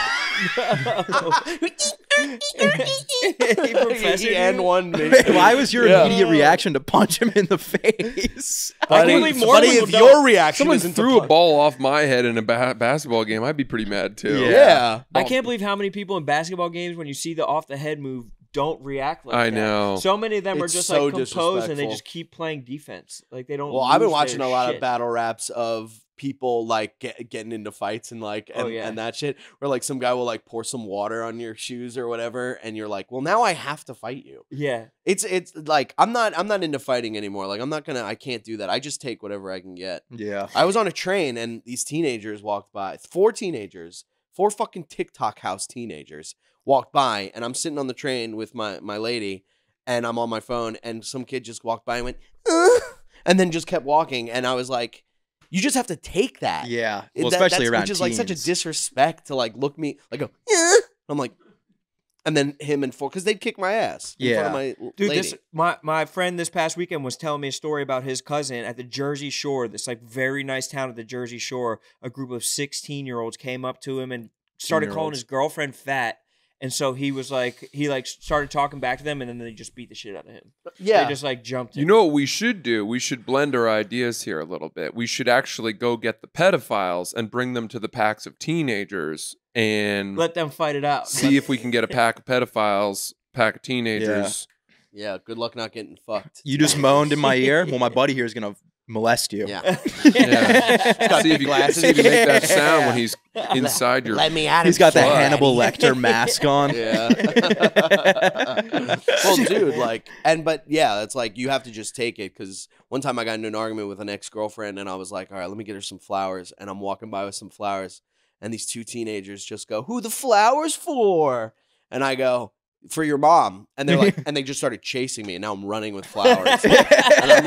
He professed He you? and one. why was your Yeah. immediate reaction to punch him in the face? I can't believe more Buddy, people if don't. your reaction Someone isn't to threw a punch- ball off my head in a basketball game, I'd be pretty mad too. Yeah. I can't believe how many people in basketball games, when you see the off the head move, don't react like I that. know. So many of them are It's just so like composed and they disrespectful. just keep playing defense. Like they don't. Well, I've been lose watching their a lot shit. of battle raps of people like getting into fights and like and that shit where like some guy will like pour some water on your shoes or whatever and you're like, well, now I have to fight you. Yeah. It's like I'm not into fighting anymore. Like I can't do that. I just take whatever I can get. Yeah. I was on a train and these teenagers walked by. 4 fucking TikTok house teenagers walked by and I'm sitting on the train with my lady and I'm on my phone and some kid just walked by and went and then just kept walking and I was like, you just have to take that. Yeah. Well, especially around which is teens. like such a disrespect to like look me like go, yeah. I'm like, and then him and 4 because they'd kick my ass in front of my dude. lady. My friend this past weekend was telling me a story about his cousin at the Jersey Shore, this like very nice town of the Jersey Shore. A group of 16-year-olds came up to him and started calling his girlfriend fat. And so he was like, started talking back to them, and then they just beat the shit out of him. Yeah. They just like jumped him. You know what we should do? We should blend our ideas here a little bit. We should actually go get the pedophiles and bring them to the packs of teenagers and let them fight it out. see if we can get a pack of pedophiles, pack of teenagers. Yeah, good luck not getting fucked. You just moaned in my ear. Well, my buddy here is gonna molest you. Yeah. Yeah. See if you make that sound when he's inside your. Let me out. He's got the blood. Hannibal Lecter mask on. Yeah. Well, dude, like, but yeah, it's like you have to just take it because one time I got into an argument with an ex-girlfriend and I was like, all right, let me get her some flowers. And I'm walking by with some flowers and these 2 teenagers just go, who the flowers for? And I go, for your mom. And they're like, and they just started chasing me and now I'm running with flowers. And I'm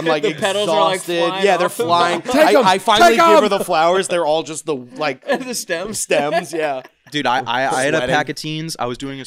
like The exhausted. petals are, like, flying yeah, they're off. flying. Take 'em, I finally take give 'em. her the flowers. They're all just the like the stems. yeah. Dude, I had a Sweating. pack of teens. I was doing a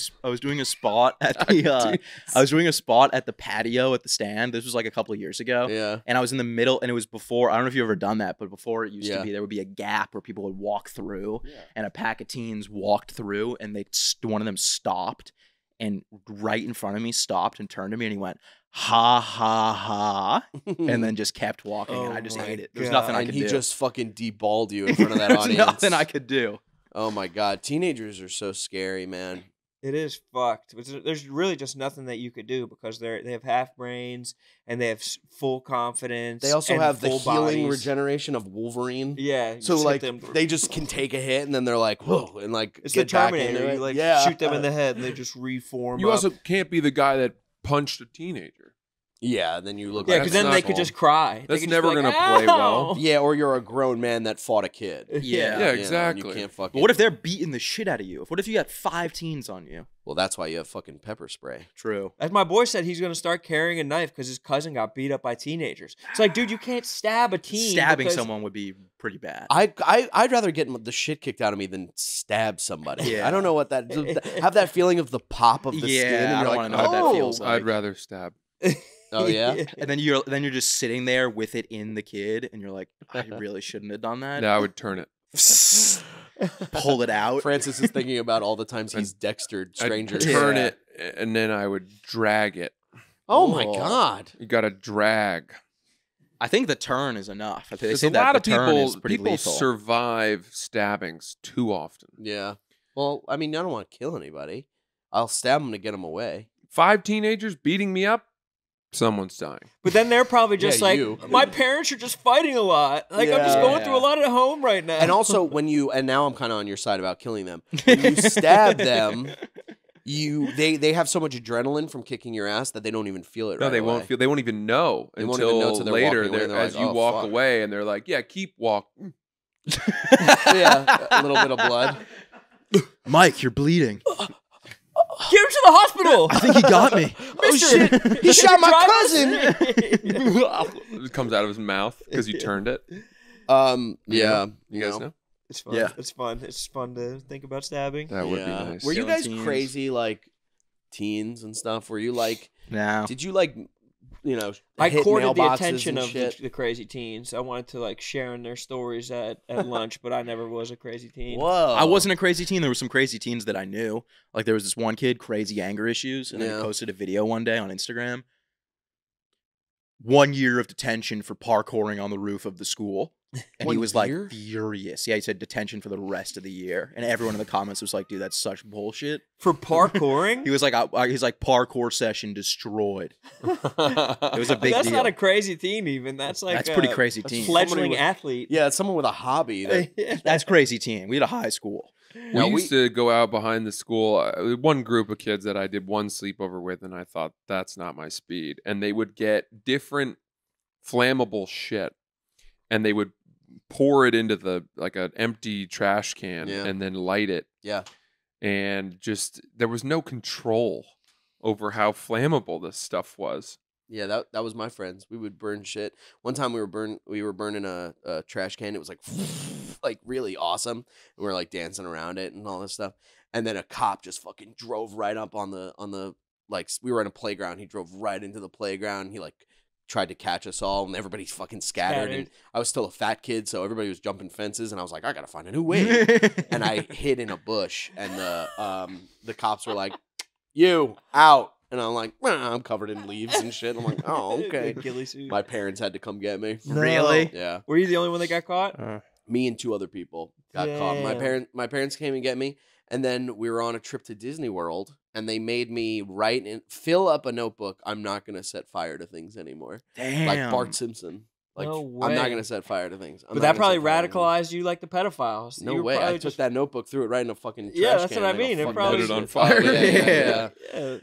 spot at the I was doing a spot at the patio at the stand. This was like a couple of years ago. Yeah. And I was in the middle, and it was before. I don't know if you've ever done that, but before it used Yeah. to be, there would be a gap where people would walk through, Yeah. and a pack of teens walked through, and one of them stopped, and right in front of me stopped and turned to me, and he went, "Ha ha ha," and then just kept walking, and I just Oh hate it. my There's nothing I And could he do. just fucking deballed you in front of that There's audience. nothing I could do. Oh my god, teenagers are so scary, man. It is fucked. There's really just nothing that you could do because they have half brains and they have full confidence. They also and have the full healing bodies. regeneration of Wolverine. Yeah. you So just hit like them. they just can take a hit and then they're like, whoa, and like It's the get back Terminator. into it. You like yeah. shoot them in the head and they just reform. You up. also can't be the guy that punched a teenager. Yeah, then you look Yeah, like because That's then not they could cool. just cry. That's They could just never be like, gonna play well. "Ow!" yeah, or you're a grown man that fought a kid. Yeah. Yeah, You know, and exactly. you can't fucking. But what if they're beating the shit out of you? What if you got 5 teens on you? Well, that's why you have fucking pepper spray. True. As my boy said, he's going to start carrying a knife because his cousin got beat up by teenagers. It's like, dude, you can't stab a teen. Stabbing because- someone would be pretty bad. I'd rather get the shit kicked out of me than stab somebody. Yeah. I don't know what that have that feeling of the pop of the Yeah, skin. And I you're don't like, wanna know what that "Oh." feels like. I'd rather stab. Oh yeah. And then you're just sitting there with it in the kid, and you're like, I really shouldn't have done that. Yeah, I would turn it. Pull it out. Francis is thinking about all the times he's dextered I'd strangers. turn Yeah. it, and then I would drag it. Oh my Oh. god. You got to drag. I think the turn is enough. They Because say a that lot the of turn is people pretty lethal. survive stabbings too often. Yeah. Well, I mean, I don't want to kill anybody. I'll stab them to get them away. 5 teenagers beating me up, someone's dying. But then they're probably just Yeah, like, you. my parents are just fighting a lot. Like, I'm just Yeah. going through a lot at home right now. And also, and now I'm kind of on your side about killing them. When you stab them, they have so much adrenaline from kicking your ass that they don't even feel it. No, right they away. won't feel. They won't even know They won't until even know till they're later. walking away, and they're As like, you "Oh, walk fuck." away, and they're like, "Yeah, keep walking." Yeah, a little bit of blood. Mike, you're bleeding. Get him to the hospital. I think he got me. Oh shit! He shot my cousin. It comes out of his mouth because you turned it. Yeah. You guys know It's fun. Yeah. It's fun. It's fun to think about stabbing. that would Yeah. be nice. Were you Killing guys teens. crazy like teens and stuff? Were you like? No. Did you like? I hit courted the mailboxes attention and of shit? the crazy teens. I wanted to like sharing their stories at lunch, but I never was a crazy teen. Whoa! I wasn't a crazy teen. There were some crazy teens that I knew. Like there was this one kid, crazy anger issues, and then Yeah. he posted a video one day on Instagram. 1 year of detention for parkouring on the roof of the school. And 1 he was like year? furious. Yeah, he said detention for the rest of the year. And everyone in the comments was like, dude, that's such bullshit. For parkouring? He was like, he's like, parkour session destroyed. It was a big That's deal. not a crazy team even. That's like That's a pretty crazy team. fledgling athlete. Yeah, it's someone with a hobby. That, That's crazy team. We had a high school. We used to go out behind the school. One group of kids that I did one sleepover with, and I thought, that's not my speed. And they would get different flammable shit, and they would pour it into the like an empty trash can and then light it. yeah. And just there was no control over how flammable this stuff was. Yeah, that was my friends. We would burn shit. One time we were burning a trash can. It was like like really awesome. And we were like dancing around it and all this stuff. And then a cop just fucking drove right up on the like we were in a playground. He drove right into the playground. He like tried to catch us all, and everybody fucking scattered. And I was still a fat kid, so everybody was jumping fences, and I was like, I gotta find a new way. And I hid in a bush, and the cops were like, "You out." And I'm like, I'm covered in leaves and shit. I'm like, oh, okay. Ghillie suit. My parents had to come get me. Really? Yeah. Were you the only one that got caught? Me and 2 other people got caught. My parents came and get me, and then we were on a trip to Disney World, and they made me write and fill up a notebook. I'm not gonna set fire to things anymore. Damn. Like Bart Simpson. Like No I'm not way. gonna set fire to things. But that probably radicalized you like the pedophiles. No You were way. I probably took that notebook, threw it right in a fucking trash Yeah, that's can, what I and they mean. go, It "Fuck probably that Lit it on shit." fire. Oh, yeah. Yeah.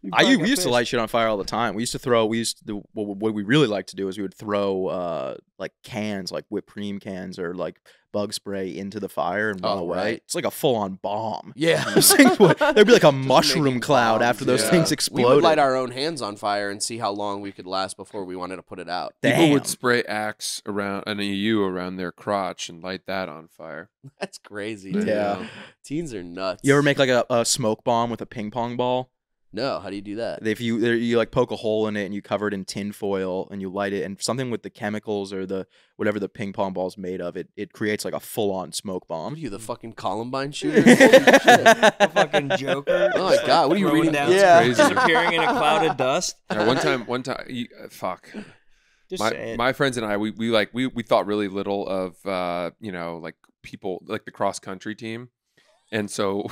We used to light shit on fire all the time. We used to throw. What we really like to do is we would throw like cans, like whipped cream cans or like bug spray into the fire and run away. Right. It's like a full on bomb. Yeah. Those things there'd be like a mushroom making cloud bombs, after those yeah. things We exploded. would light our own hands on fire and see how long we could last before we wanted to put it out. People Damn. would spray Axe around an EU around their crotch and light that on fire. That's crazy. Yeah. Dude. Teens are nuts. You ever make like a smoke bomb with a ping pong ball? No, how do you do that? If you like poke a hole in it and you cover it in tin foil and you light it and something with the chemicals or the whatever the ping pong ball's made of, it creates like a full on smoke bomb. What are you, the fucking Columbine shooter? Holy shit. The fucking Joker. Oh my God, what are you throwing reading? down, Yeah. Crazy. disappearing in a cloud of dust. Yeah, one time, fuck. Just say it. My friends and I, we thought really little of like people like the cross country team, and so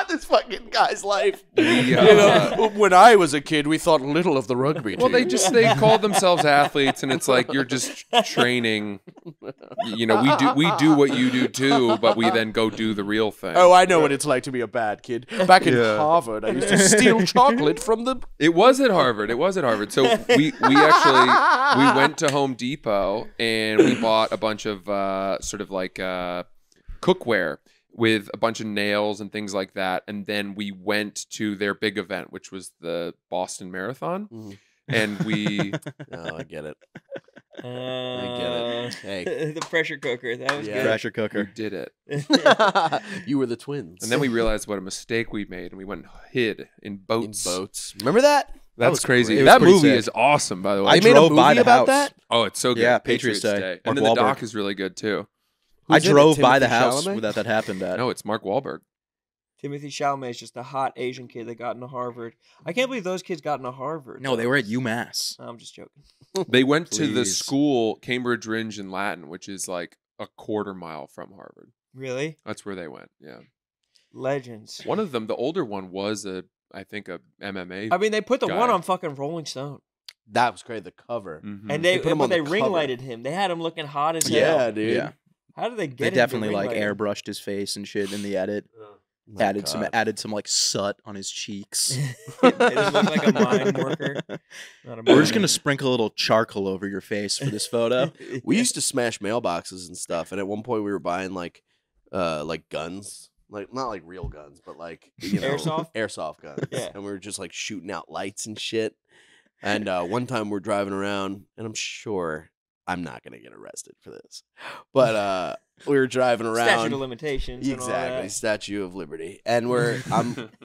This fucking guy's life. we, When I was a kid, we thought little of the rugby team. well, they called themselves athletes, and it's like you're just training. You know, we do what you do too, but we then go do the real thing. Oh, I know what it's like to be a bad kid. Back in Harvard, I used to steal chocolate from the. It was at Harvard. So we went to Home Depot and we bought a bunch of sort of like cookware with a bunch of nails and things like that. And then we went to their big event, which was the Boston Marathon. Mhm. And we Oh, I get it. I get it. Hey. The pressure cooker. That was Yeah. Pressure we cooker. did it. You were the twins. And then we realized what a mistake we made and we went and hid in in boats. boats. Remember that? That's was crazy. great. It was That pretty movie sick. is awesome, by the way. I They made a drove by movie the about house. that? Oh, it's so good. Yeah, Patriots Day. And Mark then the doc Wahlberg. is really good too. I Who's in it? drove by the Timothy house Chalamet? that happened at. No, it's Mark Wahlberg. Timothy Chalamet is just a hot Asian kid that got into Harvard. I can't believe those kids got into Harvard. No, they were at UMass. I'm just joking. They went to the Please. school Cambridge Rindge in Latin, which is like a quarter mile from Harvard. Really? That's where they went. Yeah. Legends. One of them, the older one, was I think a MMA. I mean, they put the guy. one on fucking Rolling Stone. That was great. The cover. Mhm. And They put him on they the ring cover. lighted him. They had him looking hot as hell. Yeah, dude. Yeah, How did they get they him to definitely ring like light him? airbrushed his face and shit in the edit. My added God. some like soot on his cheeks. It just looked like a mime worker. Not a We're mime. just gonna sprinkle a little charcoal over your face for this photo. We used to smash mailboxes and stuff, and at one point we were buying like guns, like not like real guns, but like airsoft guns. Yeah. And we were just like shooting out lights and shit. And one time we're driving around, and I'm sure I'm not gonna get arrested for this, but we were driving around. Statute of limitations. And all Exactly, that. Statue of Liberty, and we're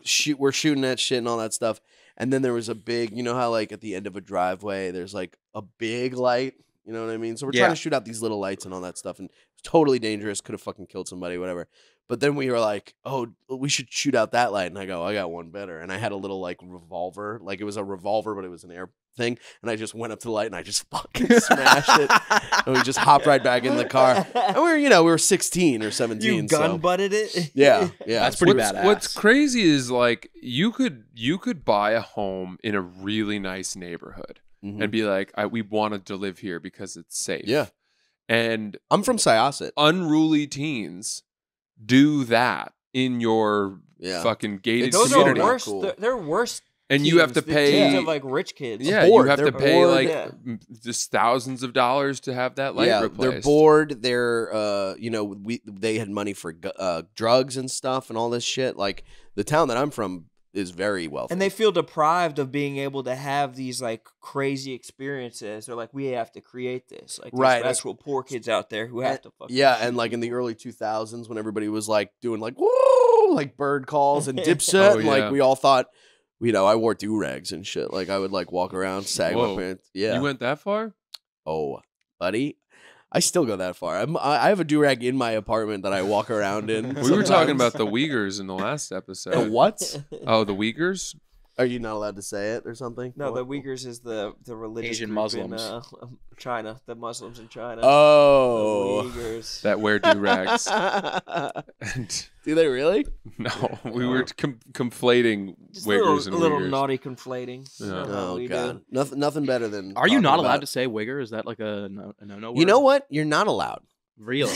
shooting at shit and all that stuff. And then there was a big, you know how like at the end of a driveway, there's like a big light. You know what I mean? So we're Yeah. trying to shoot out these little lights and all that stuff, and it's totally dangerous. Could have fucking killed somebody, whatever. But then we were like, oh, we should shoot out that light. And I go, I got one better. And I had a little like revolver, like it was a revolver, but it was an air thing, and I just went up to the light and I just fucking smashed it, and we just hopped right back in the car. And we were 16 or 17. You gun butted it. Yeah. That's pretty badass. What's crazy is like you could buy a home in a really nice neighborhood and be like, we wanted to live here because it's safe. Yeah. And I'm from Syosset. Unruly teens do that in your fucking gated Those community. are worse. Cool. They're worse. And you have to The pay teens of like rich kids. Yeah, bored. you have They're to pay bored. like just thousands of dollars to have that light replaced. They're bored. They're they had money for drugs and stuff and all this shit. Like the town that I'm from is very wealthy, And they feel deprived of being able to have these like crazy experiences. They're like, we have to create this. Like, Right. there's actual poor kids out there who have to fucking and like in the early 2000s when everybody was like doing like whoa, like bird calls and Dipset, Oh, and like yeah. we all thought, I wore do-rags and shit. Like I would like walk around, sag my Whoa. pants. Yeah. You went that far? Oh, buddy. I still go that far. I have a do-rag in my apartment that I walk around in. We were talking sometimes. about the Uyghurs in the last episode. The what? Oh, the Uyghurs? Are you not allowed to say it or something? No, the What? Uyghurs is the religious Asian group in Muslims. China. The Muslims in China. Oh. The Uyghurs. That wear do-rags. And Do they really? no, we were conflating Just Uyghurs a and little Uyghurs. naughty conflating. Yeah. That's what Oh we god, do. nothing better than. Are you talking not about- allowed to say wigger? Is that like a no word? You know what? You're not allowed. Really?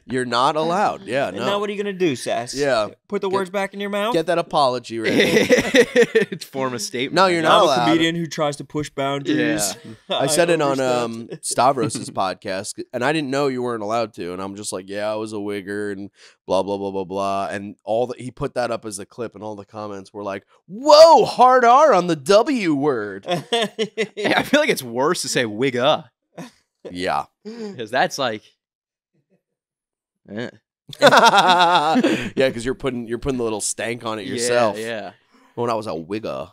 You're not allowed. Yeah, And no. now what are you gonna do, Sass? Yeah. Put the words back in your mouth. Get that apology ready. It's form a statement. No, you're I not I'm guess. a allowed. comedian who tries to push boundaries. I said it on overstepped. Stavros's podcast, and I didn't know you weren't allowed to. And I'm just like, yeah, I was a wigger, and blah blah blah blah blah. And he put that up as a clip, and all the comments were like, "Whoa, hard R on the W word." Hey, I feel like it's worse to say wigga Yeah. because that's like. Eh. Yeah, because you're putting the little stank on it yourself. Yeah. When I was a wigger.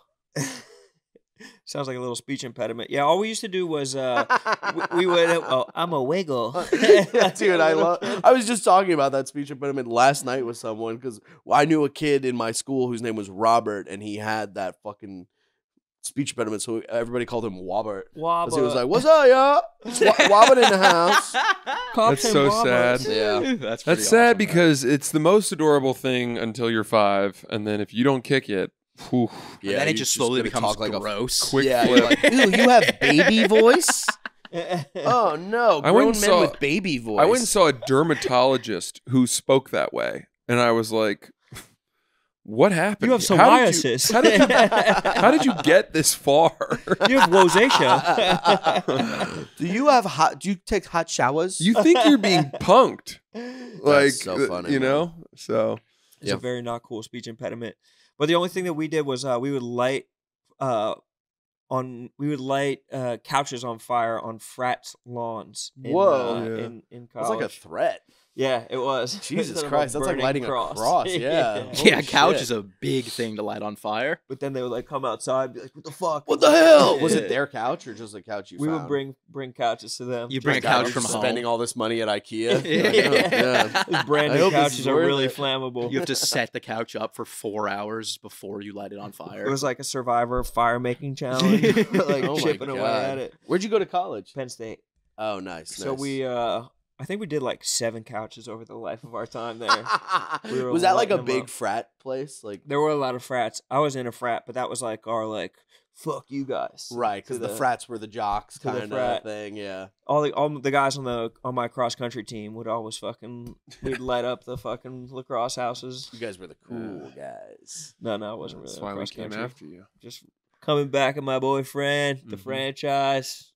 Sounds like a little speech impediment. Yeah, all we used to do was we would. Oh, I'm a wiggle. Dude, I was just talking about that speech impediment last night with someone because I knew a kid in my school whose name was Robert, and he had that fucking speech impediment, so everybody called him Wobbert. Wobba. 'Cause he was like, "What's up, y'all? Wobbert in the house." Cops That's and so wobbers. sad. Yeah. That's That's sad because it's the most adorable thing until you're 5, and then if you don't kick it, whew, Yeah, then it you're just slowly gonna becomes talk like a gross. quick yeah, flip. you're like, "Ooh, you have baby voice." Oh no, I went grown and men saw- with baby voice. I went and saw a dermatologist who spoke that way, and I was like, "What happened? You have How did psoriasis. How did you get this far?" You have rosacea. Do you take hot showers? You think you're being punked, like so funny, you man. know? So It's Yeah. a very not cool speech impediment. But the only thing that we did was we would light couches on fire on frats' lawns. Whoa. Yeah. In That's college. like a threat. Yeah, it was. Jesus Instead of Christ, that's like burning lighting a cross. Yeah. Holy Yeah, couch shit. is a big thing to light on fire. But then they would like come outside and be like, "What the fuck? What the hell? Yeah. Was it their couch or just a couch you We found? would bring couches to them. You bring a God, couch I'm from just home. spending all this money at IKEA. Yeah. Like, oh, yeah. Those brand I new hope this couches is are worth really it. flammable. You have to set the couch up for 4 hours before you light it on fire. It was like a Survivor fire making challenge, like Oh my chipping away God. at it. Where'd you go to college? Penn State. Oh, nice. So nice. we, I think we did like 7 couches over the life of our time there. We were Was that like a lighting them big up. frat place? Like There were a lot of frats. I was in a frat, but that was like our like fuck you guys. right, because to the frats were the jocks to the kind frat. of thing. Yeah. All the guys on my cross country team would always we'd light up the fucking lacrosse houses. You guys were the cool guys. No, it wasn't really that's why we cross came country. after you. Just coming back at my boyfriend, the Mhm. franchise,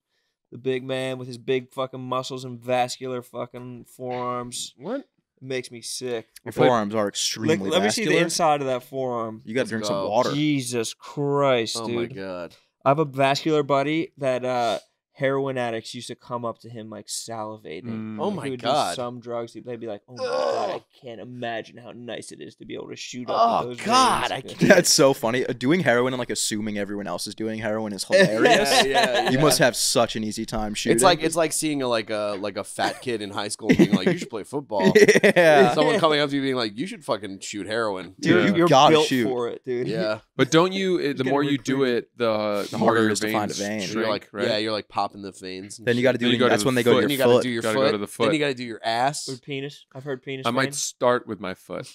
the big man with his big fucking muscles and vascular fucking forearms. What? It makes me sick. Your forearms are extremely Let me see the vascular. inside of that forearm. You got to drink some go. water. Jesus Christ, Oh dude. my god. I have a vascular buddy that heroin addicts used to come up to him like salivating. Oh Like, my he would God. do some drugs. They'd be like, "Oh my God, I can't imagine how nice it is to be able to shoot up with those God, veins." I can't. That's so funny. Doing heroin and like assuming everyone else is doing heroin is hilarious. Yeah. You must have such an easy time shooting. It's like seeing a fat kid in high school and being like, you should play football. yeah. Someone coming up to you being like, you should fucking shoot heroin. Dude, Yeah. you're Gotta built shoot. for it, dude. Yeah. But don't you? The getting more you do recruited. it, the The more harder your it is to find a veins vein. shrink, You're like, right? yeah, you're like popping the veins. and Then you got to Then do. you go to That's the when they go foot. to Then you your got to foot. do your Gotta foot. go to the foot. Then you got to do your ass. Or penis. I've heard penis. I might vein. start with my foot.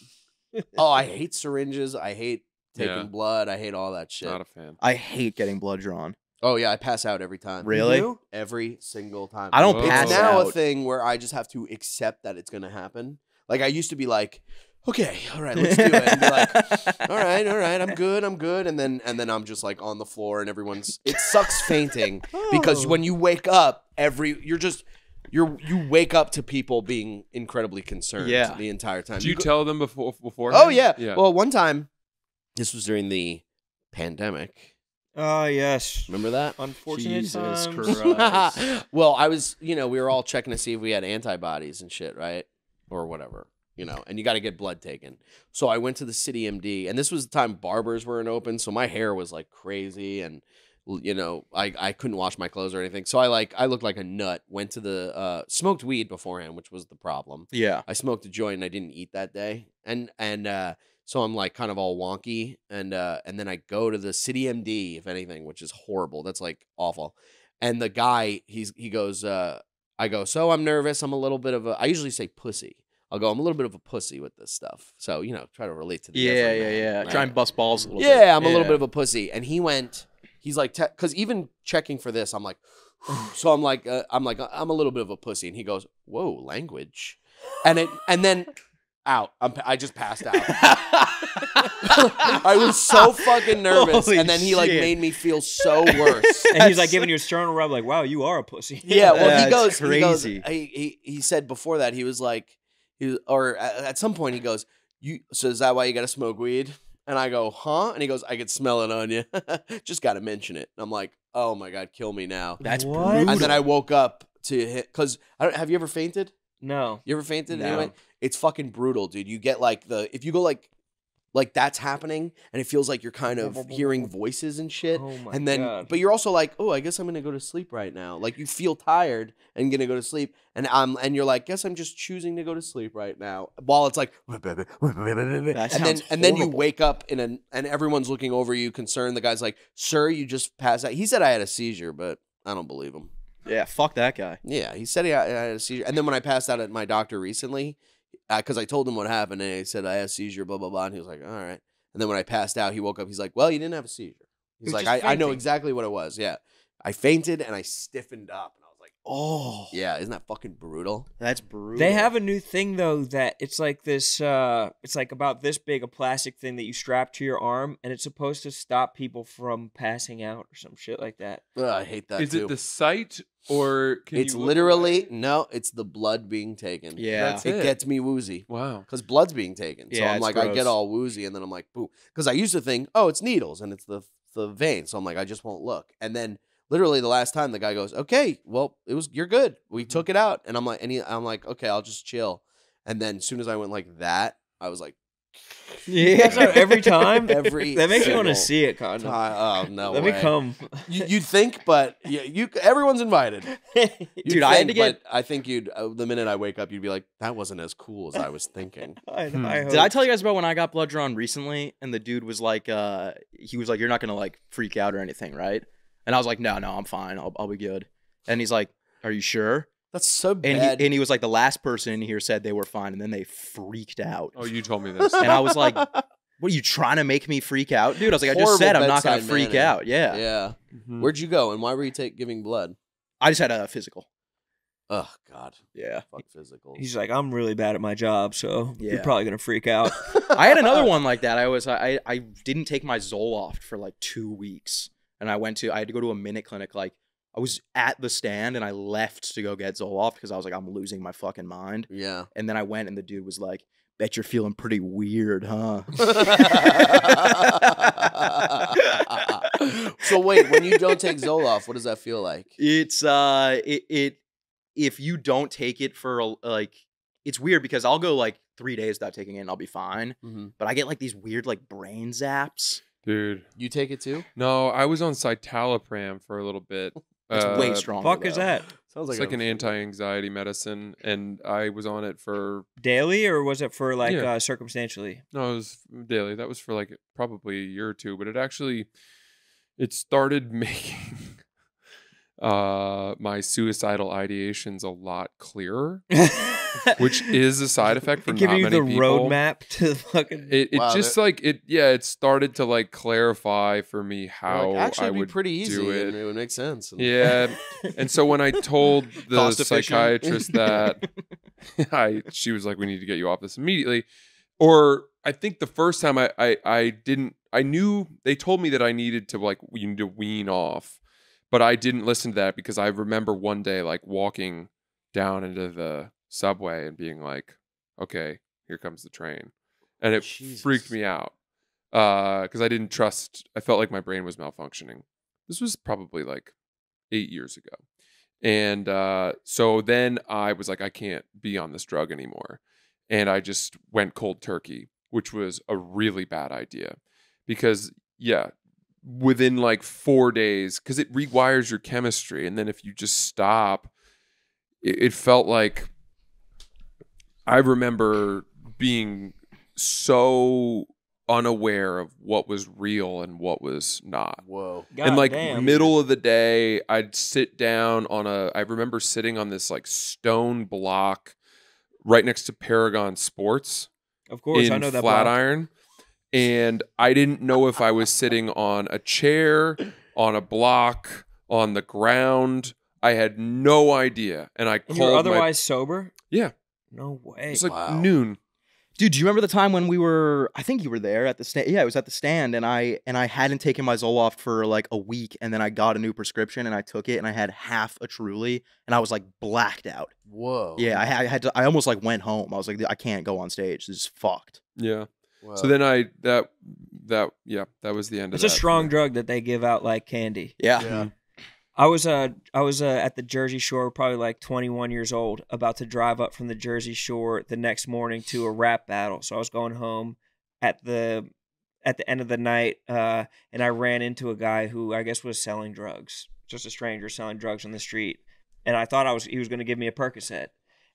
Oh, I hate syringes. I hate taking Yeah. blood. I hate all that shit. Not a fan. I hate getting blood drawn. Oh yeah, I pass out every time. Really? You? Every single time. I don't Whoa. pass It's now a out. thing where I just have to accept that it's gonna happen. Like I used to be like, okay, all right, let's do it. And be like, all right, I'm good, and then I'm just like on the floor and everyone's. It sucks fainting because Oh. when you wake up, you wake up to people being incredibly concerned. Yeah. The entire time. Do you go- tell them before? Oh yeah. Yeah. Well, one time, this was during the pandemic. Oh yes. Remember that? Unfortunate Jesus times. Christ. Well, I was, we were all checking to see if we had antibodies and shit, right? Or whatever, and you got to get blood taken. So I went to the City MD, and this was the time barbers weren't open, so my hair was like crazy, and I couldn't wash my clothes or anything. So I looked like a nut. Went to the smoked weed beforehand, which was the problem. Yeah. I smoked a joint and I didn't eat that day, and so I'm like kind of all wonky, and then I go to the City MD, if anything, which is horrible. That's like awful. And the guy, he goes, I go, so I'm nervous. I'm a little bit of I usually say pussy. I'll go, I'm a little bit of a pussy with this stuff. So try to relate to the Yeah. everyman, right? Try and bust balls a little bit. Yeah, I'm a little bit of a pussy. And he's like, because even checking for this, I'm like, so I'm like, I'm a little bit of a pussy. And he goes, whoa, language. And then out. I just passed out. I was so fucking nervous. Holy and then he like shit. made me feel so worse. And he's like giving you a sternal rub, like, "Wow, you are a pussy." Yeah, well, That's he goes, crazy. he said before that, he was like, at some point he goes, so is that why you got to smoke weed? And I go, huh? And he goes, I could smell it on you. Just got to mention it. And I'm like, oh my God, kill me now. That's What? brutal. And then I woke up to hit, because have you ever fainted? No. You ever fainted? No. Anyway, it's fucking brutal, dude. You get like if you go like that's happening, and it feels like you're kind of hearing voices and shit. Oh my And then, God. but you're also like, oh, I guess I'm gonna go to sleep right now. Like you feel tired and gonna go to sleep, and you're like, guess I'm just choosing to go to sleep right now. While it's like, That and sounds then you horrible. wake up and everyone's looking over you, concerned. The guy's like, sir, you just passed out. He said I had a seizure, but I don't believe him. Yeah, fuck that guy. Yeah, he said I had a seizure. And then when I passed out at my doctor recently, because I told him what happened, and he said I had a seizure, blah, blah, blah. And he was like, all right. And then when I passed out, he woke up. He's like, well, you didn't have a seizure. He's was like, just I know fainting. exactly what it was. Yeah. I fainted and I stiffened up. And I was like, Oh, yeah, isn't that fucking brutal? that's brutal. They have a new thing though that it's like this. It's like about this big, a plastic thing that you strap to your arm, and it's supposed to stop people from passing out or some shit like that. Ugh, I hate that Is too. it the sight or can It's you look literally, away? no, it's the blood being taken. Yeah. That's It it. gets me woozy. Wow. Because blood's being taken. So Yeah, I'm it's like, I gross. get all woozy, and then I'm like, boo. Because I used to think, oh, it's needles, and it's the vein. So I'm like, I just won't look. And then literally the last time the guy goes, okay, well, you're good. We took it out. And I'm like, I'm like, okay, I'll just chill. And then as soon as I went like that, I was like, That's how every time. every That makes me want to single see it, kind of. time. Oh, no Let way. me come. You'd think, but everyone's invited. You'd Dude, I had to think, get- but I think the minute I wake up, you'd be like, that wasn't as cool as I was thinking. I Hmm. hope. Did I tell you guys about when I got blood drawn recently? And the dude was like, he was like, you're not gonna like freak out or anything, right? And I was like, no, I'm fine. I'll be good. And he's like, are you sure? That's so And bad. he was like, the last person in here said they were fine, and then they freaked out. Oh, you told me this. And I was like, what are you trying to make me freak out, dude? I was like, I just Horrible said I'm not gonna bedside freak manner. out. Yeah. Yeah. Mhm. Where'd you go, and why were you giving blood? I just had a physical. Oh God, Yeah. fuck physicals. He's like, I'm really bad at my job, so Yeah. you're probably gonna freak out. I had another one like that. I didn't take my Zoloft for like 2 weeks, and I had to go to a minute clinic. Like I was at the stand and I left to go get Zoloft because I was like, I'm losing my fucking mind. Yeah. And then I went and the dude was like, bet you're feeling pretty weird, huh? So wait, when you don't take Zoloft, what does that feel like? It's if you don't take it for like, it's weird because I'll go like 3 days without taking it and I'll be fine. Mhm. But I get like these weird like brain zaps. Dude. You take it too? No, I was on citalopram for a little bit. It's way stronger. Fuck is though. that? Sounds It's like an anti-anxiety medicine, and I was on it for Daily or was it for like Yeah. circumstantially? no, it was daily. That was for like probably a year or two, but it started making my suicidal ideations a lot clearer, which is a side effect for giving not you many the people. roadmap to the fucking. It Wow, just like it started to like clarify for me how Like, actually, I it'd be would pretty easy. do And it. it would make sense. And- Yeah, and so when I told the Cost efficient. psychiatrist that, she was like, "We need to get you off this immediately." Or I think the first time I knew they told me that I needed to like you need to wean off, but I didn't listen to that because I remember one day like walking down into the subway and being like, "Okay, here comes the train," and it Jesus. freaked me out because I didn't trust. I felt like my brain was malfunctioning. This was probably like 8 years ago. And so then I was like, I can't be on this drug anymore. And I just went cold turkey, which was a really bad idea. Because, yeah, within like 4 days, because it rewires your chemistry. And then if you just stop, it felt like I remember being so unaware of what was real and what was not. Whoa. And like Goddamn. middle of the day, I'd sit down on I remember sitting on this like stone block right next to Paragon Sports Of course, in I know that. block. Flatiron. And I didn't know if I was sitting on a chair, on a block, on the ground. I had no idea. And I And you're called otherwise sober? Yeah. No way. It's like Wow. noon. Dude, do you remember the time when we were? I think you were there at the stand. Yeah, it was at the stand, and I hadn't taken my Zoloft for like a week, and then I got a new prescription, and I took it, and I had half a Truly, and I was like blacked out. Whoa. Yeah, I had to. I almost like went home. I was like, I can't go on stage. This is fucked. Yeah. Wow. So then that was the end of It's that. a strong drug that they give out like candy. Yeah. Yeah. I was at the Jersey Shore, probably like 21 years old, about to drive up from the Jersey Shore the next morning to a rap battle. So I was going home at the end of the night, and I ran into a guy who I guess was selling drugs, just a stranger selling drugs on the street. And I thought he was going to give me a Percocet.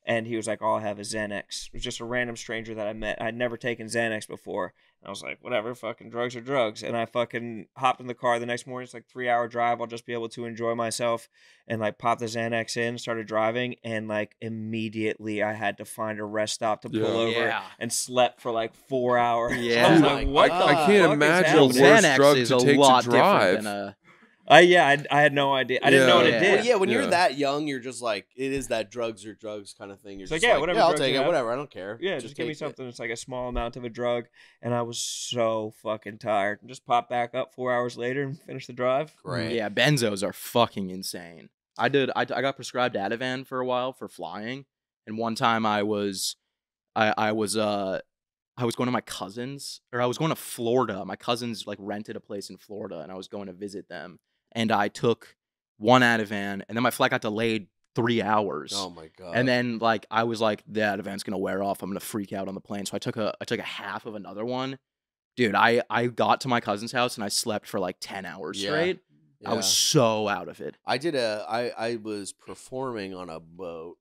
And he was like, all I have is Xanax. It was just a random stranger that I met. I'd never taken Xanax before. And I was like, whatever, fucking drugs are drugs. And I fucking hopped in the car the next morning. It's like 3-hour drive. I'll just be able to enjoy myself. And like popped the Xanax in, started driving. And like immediately I had to find a rest stop to pull Yeah. over Yeah. and slept for like 4 hours. Yeah. I was Oh like, my what God. the I can't fuck is imagine Well, a happening? worse Xanax drug is to a take to lot drive. different than a. I had no idea. I didn't know what it Yeah. did. Well, yeah, when you're Yeah. that young, you're just like, it is that drugs are drugs kind of thing. You're It's like, just yeah, like, whatever yeah, I'll drugs take you it, have. whatever, I don't care. Yeah, just give me take it. something that's like a small amount of a drug. And I was so fucking tired. Just popped back up 4 hours later and finished the drive. Great. Yeah, benzos are fucking insane. I got prescribed Ativan for a while for flying, and one time I was going to my cousin's, or I was going to Florida. My cousins like rented a place in Florida, and I was going to visit them. And I took one Ativan, and then my flight got delayed 3 hours. Oh my god. And then like I was like, the Ativan's gonna wear off. I'm gonna freak out on the plane. So I took a half of another one. Dude, I got to my cousin's house and I slept for like 10 hours Yeah. straight. I was so out of it. I was performing on a boat,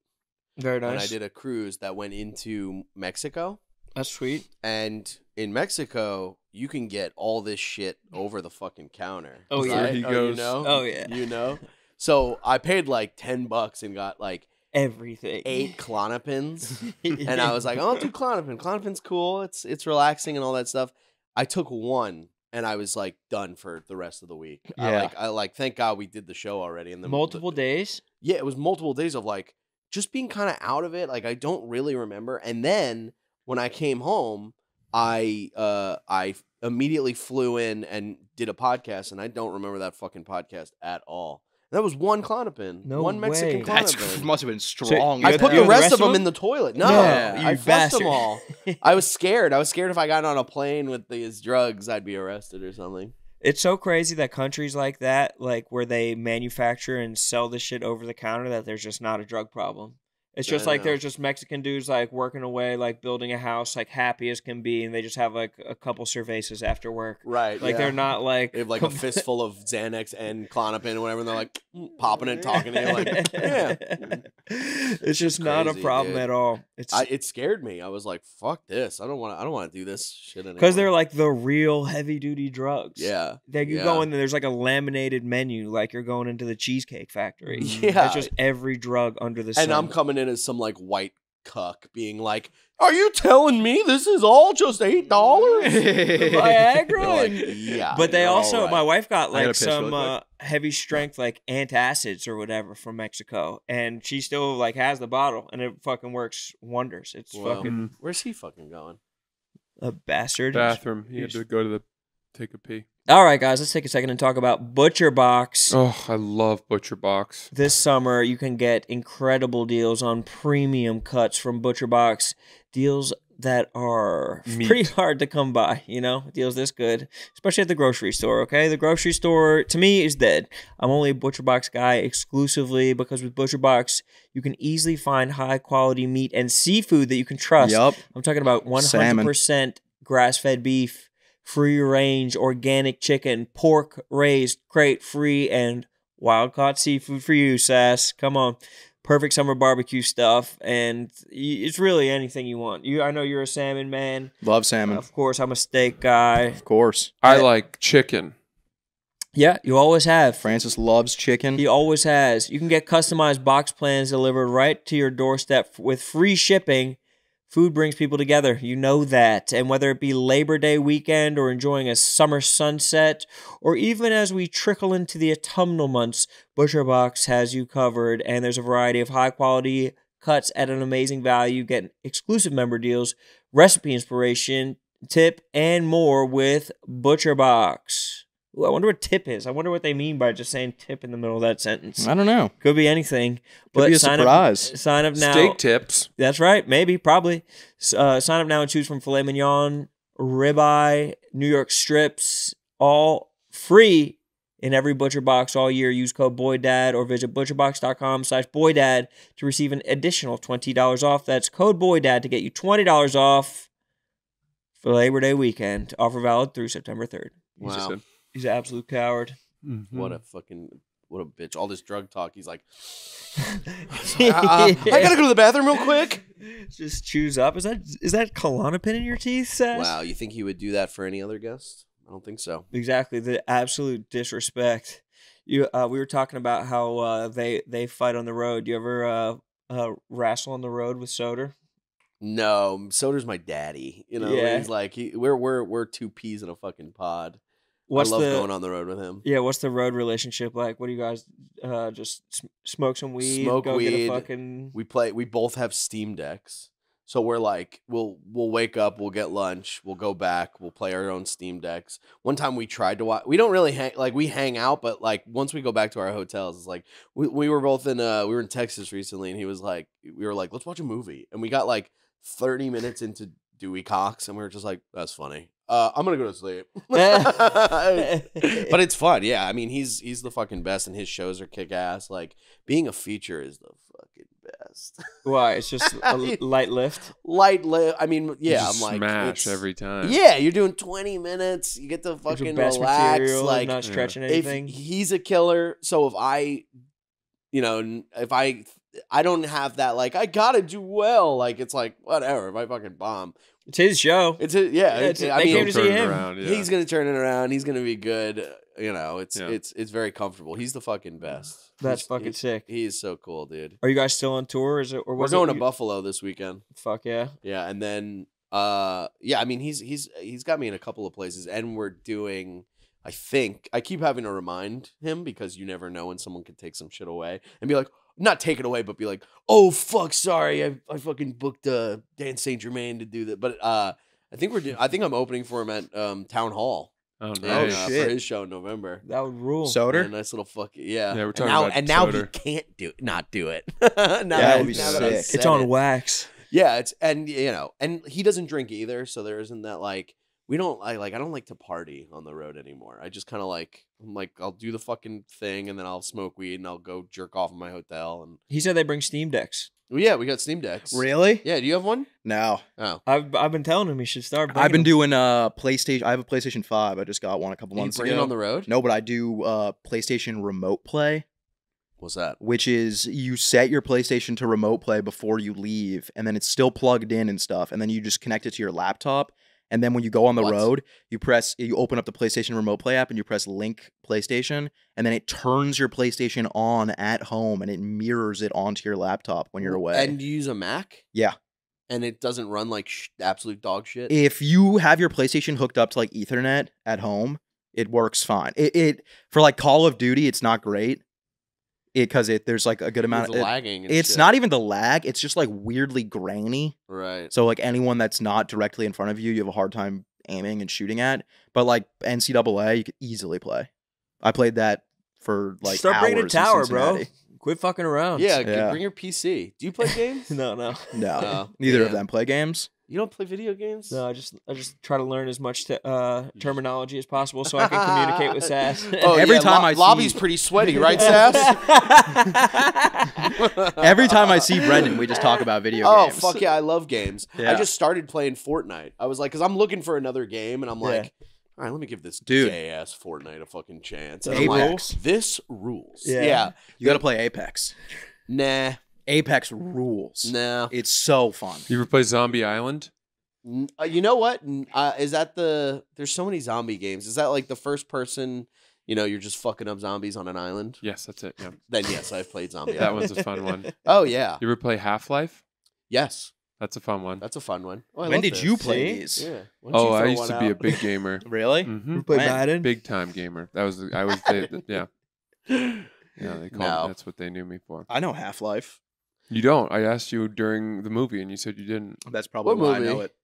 Very and I nice. did a cruise that went into Mexico. That's sweet. And in Mexico, you can get all this shit over the fucking counter. Oh, yeah. right? He Oh, goes- you know? Oh, yeah. You know? So I paid like $10 and got like Everything. 8 Klonopins. And I was like, I'll do Klonopin. Klonopin's cool. It's relaxing and all that stuff. I took one and I was like done for the rest of the week. Yeah. I like thank God we did the show already. And then multiple days. Yeah, it was multiple days of like just being kind of out of it. Like I don't really remember. And then when I came home, I immediately flew in and did a podcast, and I don't remember that fucking podcast at all. That was one Klonopin, No one Mexican way. That's Klonopin. must have been strong. you I had put the the rest of them them in the toilet. No, Yeah. I You flushed them bastard. all. I was scared. I was scared if I got on a plane with these drugs, I'd be arrested or something. It's so crazy that countries like that, like where they manufacture and sell this shit over the counter, that there's just not a drug problem. It's just I like know. there's just Mexican dudes like working away, like building a house, like happy as can be, and they just have like a couple cervezas after work. Right. Like yeah. they're not like They have like a fistful of Xanax and Klonopin or whatever, and they're like popping it, talking to you, like, yeah. It's just not a crazy, problem dude. at all. It's It scared me. I was like, "Fuck this! I don't want to do this shit anymore." because they're like the real heavy duty drugs. yeah, Like you yeah. go in there, there's like a laminated menu, like you're going into the Cheesecake Factory. Yeah. It's just every drug under the sun. And I'm coming in as some like white cuck, being like, "Are you telling me this is all just $8?" Viagra. Like, and- yeah, But they you're also, all right. my wife got I gotta like piss really some heavy strength like antacids or whatever from Mexico, and she still like has the bottle, and it fucking works wonders. It's Wow. fucking Where's he fucking going? a bastard. Bathroom. He had to go to take a pee. All right, guys, let's take a second and talk about Butcher Box. Oh, I love Butcher Box. This summer, you can get incredible deals on premium cuts from Butcher Box. Deals that are Meat. pretty hard to come by, you know? Deals this good, especially at the grocery store, okay? The grocery store, to me, is dead. I'm only a Butcher Box guy exclusively because with Butcher Box, you can easily find high-quality meat and seafood that you can trust. Yup. I'm talking about 100% grass-fed beef, free-range organic chicken, pork raised, crate-free, and wild-caught seafood for you, Sass. Come on. Perfect summer barbecue stuff, and it's really anything you want. I know you're a salmon man. Love salmon. Of course, I'm a steak guy. Of course. I like chicken. Yeah, you always have. Francis loves chicken. He always has. You can get customized box plans delivered right to your doorstep with free shipping. Food brings people together. You know that. And whether it be Labor Day weekend or enjoying a summer sunset, or even as we trickle into the autumnal months, Butcher Box has you covered. And there's a variety of high-quality cuts at an amazing value. Get exclusive member deals, recipe inspiration, tip, and more with Butcher Box. Ooh, I wonder what tip is. I wonder what they mean by just saying tip in the middle of that sentence. I don't know. Could be anything. Could be a sign surprise. Up, sign up now. Steak tips. That's right. Maybe. Probably. Sign up now and choose from filet mignon, ribeye, New York strips, all free in every Butcher Box all year. Use code BOYDAD or visit butcherbox.com/BOYDAD to receive an additional $20 off. That's code BOYDAD to get you $20 off for Labor Day weekend. Offer valid through September 3rd. Wow, He's an absolute coward. what a bitch! All this drug talk. He's like, I gotta go to the bathroom real quick. Just chews up. Is that Klonopin in your teeth, Sass? Wow, you think he would do that for any other guest? I don't think so. Exactly, the absolute disrespect. We were talking about how they fight on the road. You ever wrestle on the road with Soder? No, Soder's my daddy. You know, Yeah. he's like we're two peas in a fucking pod. What's I love the going on the road with him. yeah? What's the road relationship like? What do you guys just smoke some weed? Smoke go weed. Get a fucking We both have Steam decks. So we're like, we'll wake up, we'll get lunch, we'll go back, we'll play our own Steam decks. One time we tried to watch. We don't really we hang out, but like once we go back to our hotels, it's like we were both in we were in Texas recently, and he was like, we were like, let's watch a movie, and we got like 30 minutes into Dewey Cox, and we were just like, that's funny. I'm gonna go to sleep. But it's fun, yeah. I mean, he's the fucking best, and his shows are kick ass. Like being a feature is the fucking best. why? It's just a light lift. Light lift. I mean, yeah. Just I'm like smash it's- every time. Yeah, you're doing 20 minutes. You get to Gives you fucking best relax. material, Like not stretching if anything. he's a killer, so if I don't have that, like, I gotta do well. Like, it's like, whatever. If I fucking bomb, It's his show. it's a, yeah. it's- I they mean, came to see Turn it him. around, yeah. he's gonna turn it around. He's gonna be good. You know, it's Yeah. it's very comfortable. He's the fucking best. That's He's- fucking he's- sick. He's so cool, dude. Are you guys still on tour? Or is it? Or We're was going it, to Buffalo this weekend. Fuck yeah. Yeah, and then yeah, I mean he's got me in a couple of places, and we're doing. I think I keep having to remind him because you never know when someone could take some shit away and be like, not take it away, but be like, oh fuck, sorry, I fucking booked Dan St. Germain to do that. But I think I think I'm opening for him at Town Hall. Oh, And, nice. shit. for his show in November. That would rule. Soder? Yeah, nice little yeah. Yeah, we're talking now, about and now he Soder. can't not do it. That would be now that I sick. It's said on it. wax. Yeah, and he doesn't drink either, so there isn't that like we don't. I don't like to party on the road anymore. I just kind of I'm like, I'll do the fucking thing, and then I'll smoke weed, and I'll go jerk off in my hotel. And He said they bring Steam Decks. well, yeah, we got Steam Decks. Really? Yeah. Do you have one? No. Oh, I've been telling him he should start. I've been bringing doing PlayStation. I have a PlayStation 5. I just got one a couple you months bring it ago. on the road? No, but I do PlayStation Remote Play, What's that? which is you set your PlayStation to Remote Play before you leave, and then it's still plugged in and stuff, and then you just connect it to your laptop. And then when you go on the What? road, you open up the PlayStation Remote Play app and you press Link PlayStation, and then it turns your PlayStation on at home and it mirrors it onto your laptop when you're away. And you use a Mac? Yeah. And it doesn't run like absolute dog shit? If you have your PlayStation hooked up to like Ethernet at home, it works fine. It for like Call of Duty, it's not great. Because there's like a good amount It's of lagging. And It's shit. not even the lag. It's just like weirdly grainy. Right. So like anyone that's not directly in front of you, you have a hard time aiming and shooting at. But like NCAA, you could easily play. I played that for like Start bringing a hours in tower, bro. Cincinnati. Quit fucking around. Yeah, Yeah. bring your PC. Do you play games? No. No, No. neither of Damn. them play games. You don't play video games? No, I just try to learn as much terminology as possible so I can communicate with Sass. Oh, Every yeah, time I see- lobby's pretty sweaty, right, Sass? Every time I see Brendan, we just talk about video Oh, games. fuck yeah, I love games. Yeah. I just started playing Fortnite. I was like, because I'm looking for another game, and I'm like, all right, let me give this Dude. gay-ass Fortnite a fucking chance. And I'm like, Apex. this rules. Yeah. Yeah. You got to play Apex. Nah. Apex rules. No. It's so fun. You ever play Zombie Island? You know what? Is that there's so many zombie games. Is that like the first person, you're just fucking up zombies on an island? Yes, that's it. Yeah, Then yes, I've played Zombie that Island. one's a fun one. Oh, yeah. You ever play Half-Life? Yes. That's a fun one. That's a fun one. Oh, I When love did this. you play See? these? Yeah. Why don't you Oh, I throw used one to be a out? big gamer. Really? Hmm Play When? Madden. Big time gamer. That was I was yeah. Yeah, they called No. that's what they knew me for. I know Half-Life. You don't. I asked you during the movie and you said you didn't. That's probably What why I movie? know it.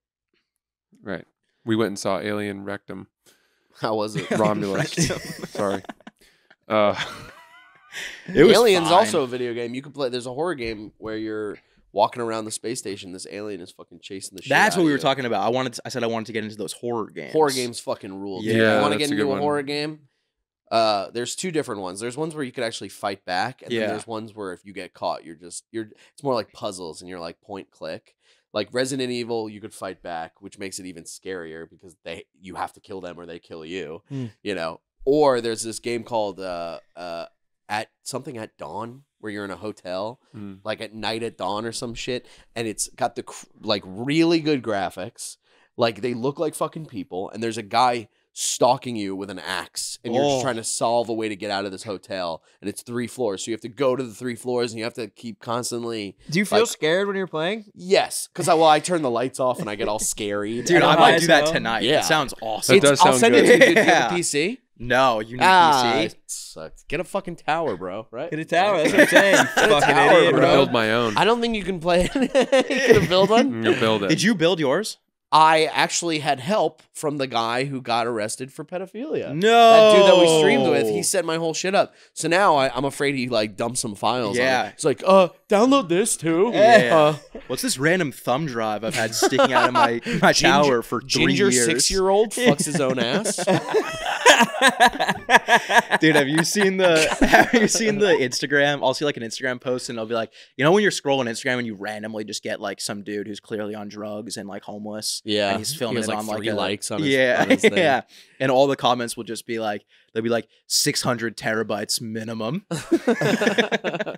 Right. We went and saw Alien Rectum. How was it? Romulus. Sorry. It was Alien's fine. also a video game. You can play. There's a horror game where you're walking around the space station. This alien is fucking chasing the shit. That's out what of we were you. talking about. I said I wanted to get into those horror games. Horror games fucking rule. dude. Yeah, you want to that's get a good into a one. horror game? There's two different ones. There's ones where you could actually fight back, and Yeah. then there's ones where if you get caught, you're. It's more like puzzles, and you're like point click. Like Resident Evil, you could fight back, which makes it even scarier because you have to kill them or they kill you. Or there's this game called at dawn where you're in a hotel, Mm. like at night at dawn or some shit, and it's got the like really good graphics, like they look like fucking people, and there's a guy stalking you with an axe, and you're just trying to solve a way to get out of this hotel, and it's 3 floors, so you have to go to the 3 floors, and you have to keep constantly. Do you feel like- scared when you're playing? Yes, because I turn the lights off and I get all scary. Dude, And I I'm might like, do that so- tonight. Yeah. It sounds awesome. That does I'll sound send good. it to you. Do you have Yeah. a PC? No, you need PC. It sucks. Get a fucking tower, bro. Right? Get a tower. That's what I'm saying. You Get a fucking tower, idiot, I'm gonna bro. build my own. I don't think you can play it. You can build one. I'm gonna build it. Did you build yours? I actually had help from the guy who got arrested for pedophilia. No. That dude that we streamed with, he set my whole shit up. So now I'm afraid he like dumped some files. Yeah. On it. It's like, download this too. Yeah. What's this random thumb drive I've had sticking out of my tower for 3 Ginger years? 6-year-old fucks his own ass. Dude, have you seen the Instagram? I'll see like an Instagram post and it'll be like, when you're scrolling Instagram and you randomly just get like some dude who's clearly on drugs and like homeless. Yeah, And he's filming has, it on like 3 a, likes on his yeah, on his thing. yeah. And all the comments will just be like, they'll be like 600 terabytes minimum. I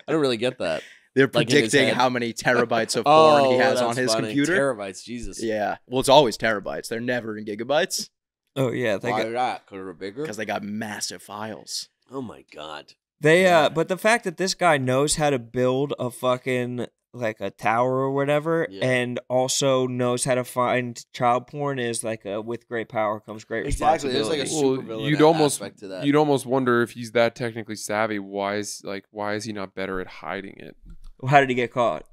don't really get that. They're Like in his predicting head. how many terabytes of porn he has on that's his funny. computer. Terabytes, Jesus. Yeah. Well, it's always terabytes. They're never in gigabytes Oh yeah, Why that? Because they're bigger? because they got massive files. Oh my god. but the fact that this guy knows how to build a fucking like a tower or whatever, Yeah. and also knows how to find child porn is like with great power comes great Exactly. There's like a responsibility. Well, supervillain you'd almost aspect to that. you'd almost wonder if he's that technically savvy. Why is he not better at hiding it? How did he get caught?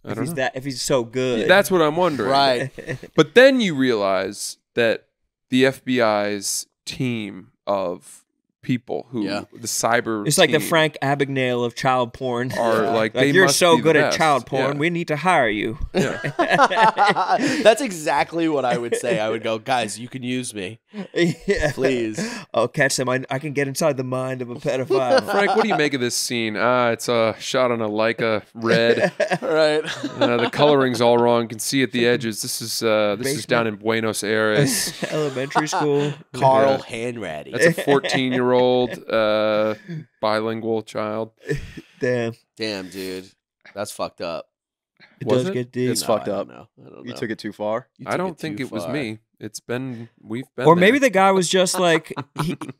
I don't know. If he's so good, That's what I'm wondering. Right. But then you realize that the FBI's team of people who Yeah. the cyber. It's like the team Frank Abagnale of child porn. are like they you're must so be the good at best. child porn. Yeah. We need to hire you. That's exactly what I would say. I would go, guys, you can use me, Yeah. please. I'll catch them. I can get inside the mind of a pedophile. Frank, what do you make of this scene? It's a shot on a Leica red. Right. The coloring's all wrong. You can see at the edges. This is down in Buenos Aires. Elementary school. Carl Yeah. Hanratty. That's a 14-year-old bilingual child. Damn. Damn, dude. That's fucked up. It Was does it? get deep. It's fucked I up. don't know. I don't You know. took it too far. You I took don't think too it was far. me. We've been Or maybe there. the guy was just like,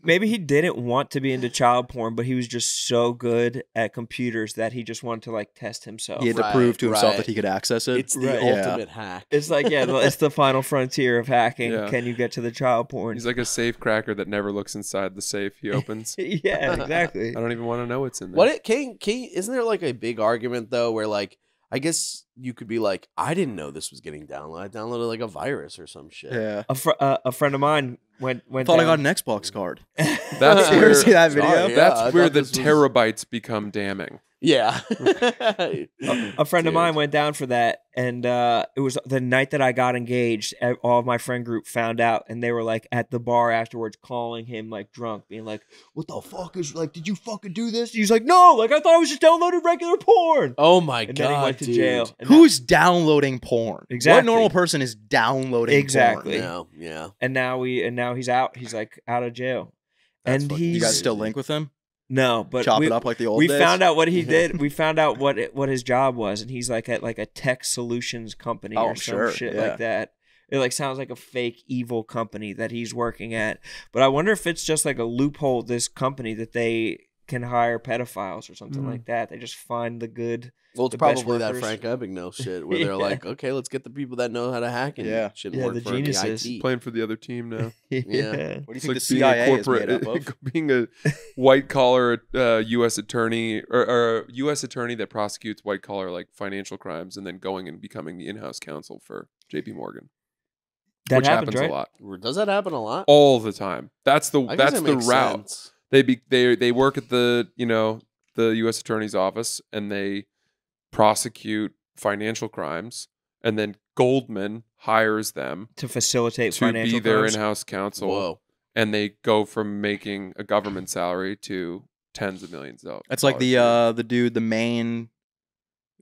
maybe he didn't want to be into child porn, but he was just so good at computers that he just wanted to like test himself. He had to Right, prove to himself right. that he could access it. It's the Right. Yeah. ultimate hack. It's like, yeah, it's the final frontier of hacking. Yeah. Can you get to the child porn? He's like a safe cracker that never looks inside the safe he opens. Yeah, exactly. I don't even want to know what's in there. What it can isn't there like a big argument though where like I guess you could be like, I didn't know this was getting downloaded. I downloaded like a virus or some shit. Yeah. A friend of mine went I thought I got down. an Xbox card. That's You ever where, see that video? Sorry, yeah, I that's where thought the this was- terabytes become damning. Yeah. A friend of Dude. mine went down for that, and it was the night that I got engaged. All of my friend group found out, and they were like at the bar afterwards, calling him like drunk, being like, "What the fuck is like? Did you fucking do this?" He's like, "No, like I thought I was just downloading regular porn." Oh my And god. then he went to dude. jail. And Who's downloading porn? Exactly. What normal person is downloading Exactly. porn? No, yeah. now he's out. He's like out of jail, That's and fucking he's You guys still crazy. link with him? no, but Chop we, it up like the old we days? found out what he did. We found out what his job was, and he's like at like a tech solutions company Oh, or I'm some sure, shit yeah. like that. It like sounds like a fake evil company that he's working at. But I wonder if it's just like a loophole, this company, that they can hire pedophiles or something like that. They just find the good. Well, it's The best probably that workers. Frank Abagnale shit where they're Yeah. like, okay, let's get the people that know how to hack and Yeah. shit Yeah, work the for the geniuses. IT. Playing for the other team now. Yeah. What do you It's think like the being a CIA is made up corporate, of? being a white collar U.S. attorney or a U.S. attorney that prosecutes white collar like financial crimes, and then going and becoming the in-house counsel for J.P. Morgan, That which happens, happens right? a lot, Does that happen a lot? all the time. That's the I guess that's it the makes route. sense. They work at the the U.S. attorney's office, and they prosecute financial crimes, and then Goldman hires them To facilitate to financial be their crimes. in-house counsel. Whoa. And they go from making a government salary to tens of millions of dollars. That's like the dude, the Maine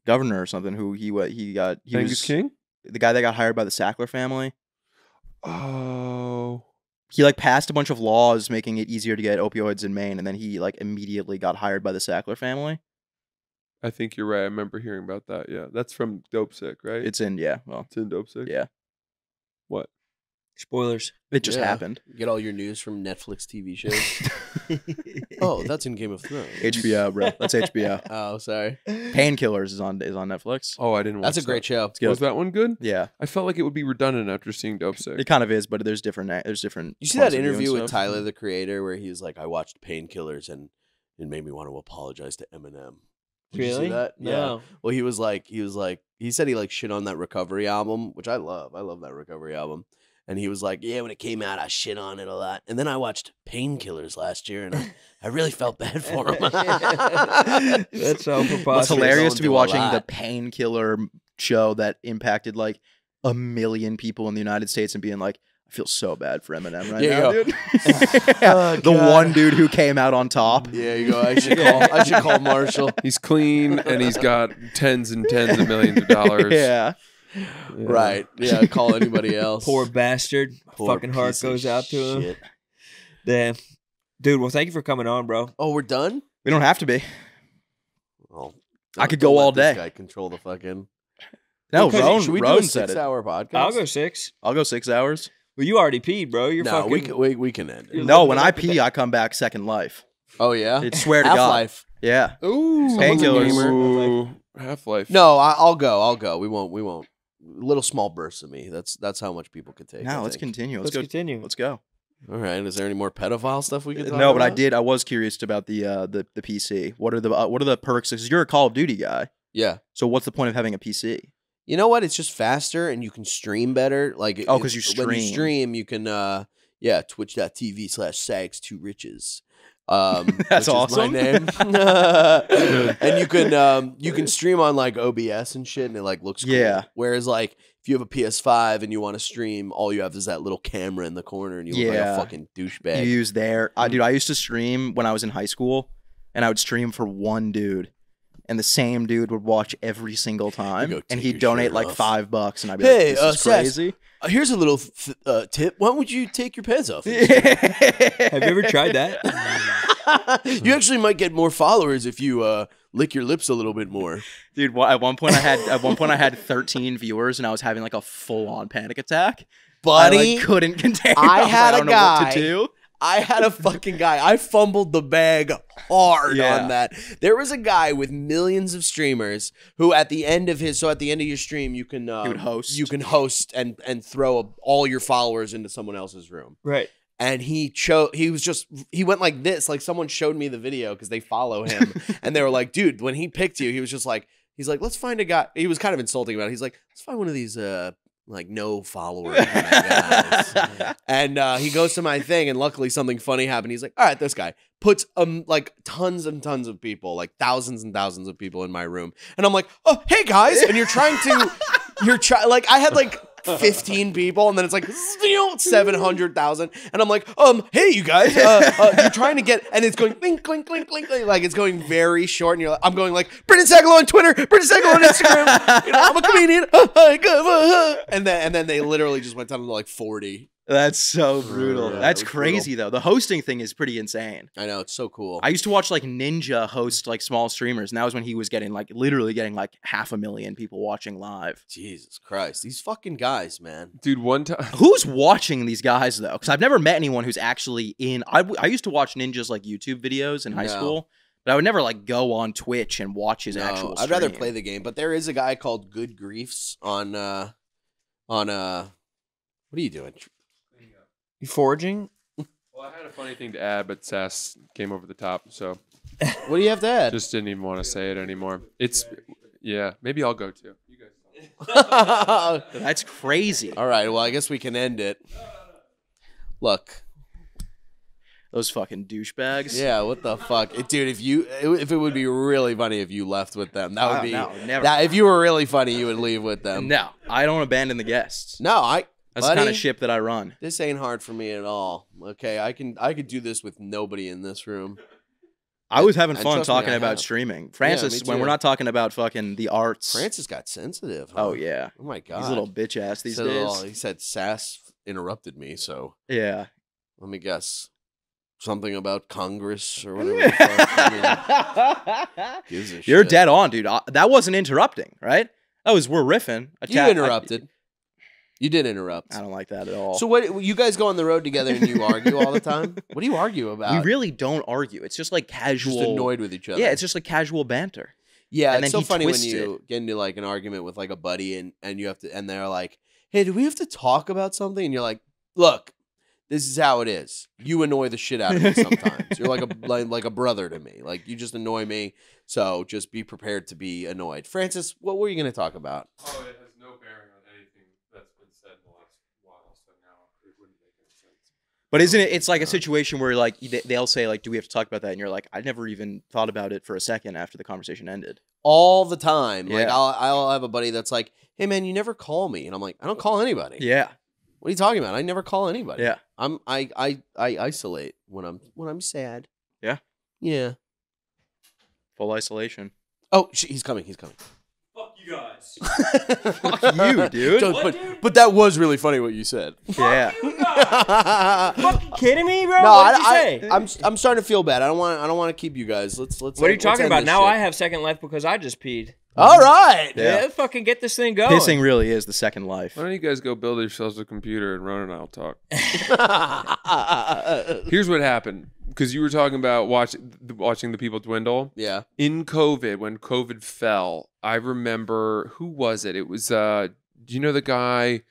governor or something, who he Angus was King. the guy that got hired by the Sackler family. Oh, He like passed a bunch of laws making it easier to get opioids in Maine, and then he like immediately got hired by the Sackler family. I think you're right. I remember hearing about that. Yeah, that's from Dope Sick, right? It's in well, It's in Dope Sick. yeah. What? Spoilers. It just Yeah. happened. You get all your news from Netflix TV shows. Oh, that's in Game of Thrones. HBO, bro. That's HBO. Oh, sorry. Painkillers is on Netflix. Oh, I didn't watch That's a great that. show. It's good. Was that one good? Yeah, I felt like it would be redundant after seeing Dope Sick. it kind of is, but there's different. You see points that of view and interview with stuff. Tyler, the creator, where he's like, I watched Painkillers and it made me want to apologize to Eminem. Did you see Really? that? Yeah. No. Well, he said he like shit on that Recovery album, which I love. I love that Recovery album. And he was like, yeah, when it came out, I shit on it a lot. And then I watched Painkillers last year, and I really felt bad for him. That's so preposterous. It's hilarious to be Going through a watching the lot. Painkiller show that impacted like 1 million people in the United States and being like, I feel so bad for Eminem right Yeah, now, you dude. Oh, the God. one dude who came out on top. Yeah, you go. I should call Marshall. He's clean and he's got tens and tens of millions of dollars. Yeah. Yeah. Right. Yeah, call anybody else. Poor bastard. Poor Fucking heart piece of goes out to him. shit. Damn. Dude, well, thank you for coming on, bro. Oh, we're done? We don't have to be. Oh, I could don't go let all this day. guy control the fucking. No, Because should we do Roan a said it. 6-hour podcast? I'll go 6. I'll go 6 hours. Well, you already peed, bro. You're No, fucking... we can end You're it. No, living when it I up with pee, that. I come back second life. Oh yeah, It's swear to God. Half-Life. Yeah. Ooh, Painkillers. Ooh, Half-Life. No, I'll go. We won't. Little small bursts of me. That's how much people could take. Now I let's think. continue. Let's Let's go. continue. Let's go. All right. Is there any more pedophile stuff we can talk No, about? but I was curious about the PC. What are the perks? Because you're a Call of Duty guy. Yeah. So what's the point of having a PC? You know what? It's just faster and you can stream better. Like Oh, 'cause you when you stream. stream, you can Yeah, twitch.tv/sags2riches. That's which awesome. Is my name. And you can stream on like OBS and shit, and it like looks cool. Yeah. Whereas like if you have a PS5 and you want to stream, all you have is that little camera in the corner, and you look like a fucking douchebag. You use there, dude. I used to stream when I was in high school, and I would stream for one dude, and the same dude would watch every single time, and he'd donate like $5, and I'd be like, "This is crazy." Here's a little tip. Why don't you take your pants off? Have you ever tried that? You actually might get more followers if you lick your lips a little bit more. Dude, at one point I had 13 viewers, and I was having like a full-on panic attack. Buddy, I couldn't contain. I had I a don't know guy. what to do. I had a fucking guy. I fumbled the bag hard on that. There was a guy with millions of streamers who at the end of your stream, you can host. You can host and throw all your followers into someone else's room. Right. And he went like this, like someone showed me the video because they follow him. And they were like, dude, when he picked you, he was just like, he's like, let's find a guy. He was kind of insulting about it. He's like, let's find one of these like no follower guys. And he goes to my thing, and luckily something funny happened. He's like, all right, this guy puts like tons and tons of people, like thousands and thousands of people in my room. And I'm like, oh, hey guys. And like I had like 15 people, and then it's like 700,000, and I'm like, hey you guys, you're trying to get, and it's going clink clink clink clink, like it's going very short, and I'm going like Brendan Sagalow on Twitter, Brendan Sagalow on Instagram, I'm a comedian, and then they literally just went down to like 40. That's so brutal. Yeah, That's it was crazy though. The hosting thing is pretty insane. I know, it's so cool. I used to watch like Ninja host like small streamers, and that was when he was literally getting like 500,000 people watching live. Jesus Christ, these fucking guys, man. Dude, one time. Who's watching these guys though? Because I've never met anyone who's actually in. I used to watch Ninja's like YouTube videos in high school, but I would never like go on Twitch and watch his actual stream. I'd rather play the game, but there is a guy called Good Griefs on what are you doing? You foraging? Well, I had a funny thing to add, but Sass came over the top, so What do you have to add? just didn't even want to say it anymore. Yeah, maybe I'll go too. You guys. That's crazy. All right, well, I guess we can end it. Look. Those fucking douchebags. Yeah, what the fuck? Dude, if it would be really funny if you left with them. That would be no, never. If you were really funny, you would leave with them. No, I don't abandon the guests. No, That's the kind of ship that I run. This ain't hard for me at all. Okay, I could do this with nobody in this room. I was having And fun trust me, talking I about have. streaming. Francis, me when too. we're not talking about fucking the arts. Francis got sensitive. Huh? Oh yeah. Oh my god. He's a little bitch ass these Said days. it all. He said Sass interrupted me, so Yeah. let me guess. Something about Congress or whatever. The fuck. I mean, gives a You're shit. dead on, dude. That wasn't interrupting, right? We're riffing. You interrupted. You did interrupt. I don't like that at all. So what? You guys go on the road together and you argue all the time? What do you argue about? we really don't argue. It's just like casual. Just annoyed with each other. Yeah, it's just like casual banter. Yeah, and it's then so he funny when twists you get into like an argument with like a buddy and you have to, and they're like, "Hey, do we have to talk about something?" And you're like, "Look, this is how it is. You annoy the shit out of me sometimes. You're like a brother to me. Like you just annoy me. So just be prepared to be annoyed." Francis, what were you going to talk about? Oh, it has no bearing on anything that's been said in the last while, so now it wouldn't make any sense. But isn't it? It's like a situation where like they'll say like, "Do we have to talk about that?" And you're like, "I never even thought about it for a second after the conversation ended." All the time. Like Yeah. I'll have a buddy that's like, "Hey man, you never call me," and I'm like, "I don't call anybody." Yeah. What are you talking about? I never call anybody. Yeah. I isolate when I'm sad. Yeah. Yeah. Full isolation. Oh, he's coming. He's coming. Fuck you guys. Fuck you, dude. But that was really funny what you said. Yeah. Fucking kidding me, bro? No, what did you say? I'm starting to feel bad. I don't want to keep you guys. Let's. What are you talking end about? this Now shit. I have second life because I just peed. All right. Yeah. Yeah, fucking get this thing going. Pissing really is the second life. Why don't you guys go build yourselves a computer and Ron and I'll talk? Here's what happened. Because you were talking about watching the people dwindle. Yeah. In COVID, when COVID fell, I remember, who was it? It was, do you know the guy,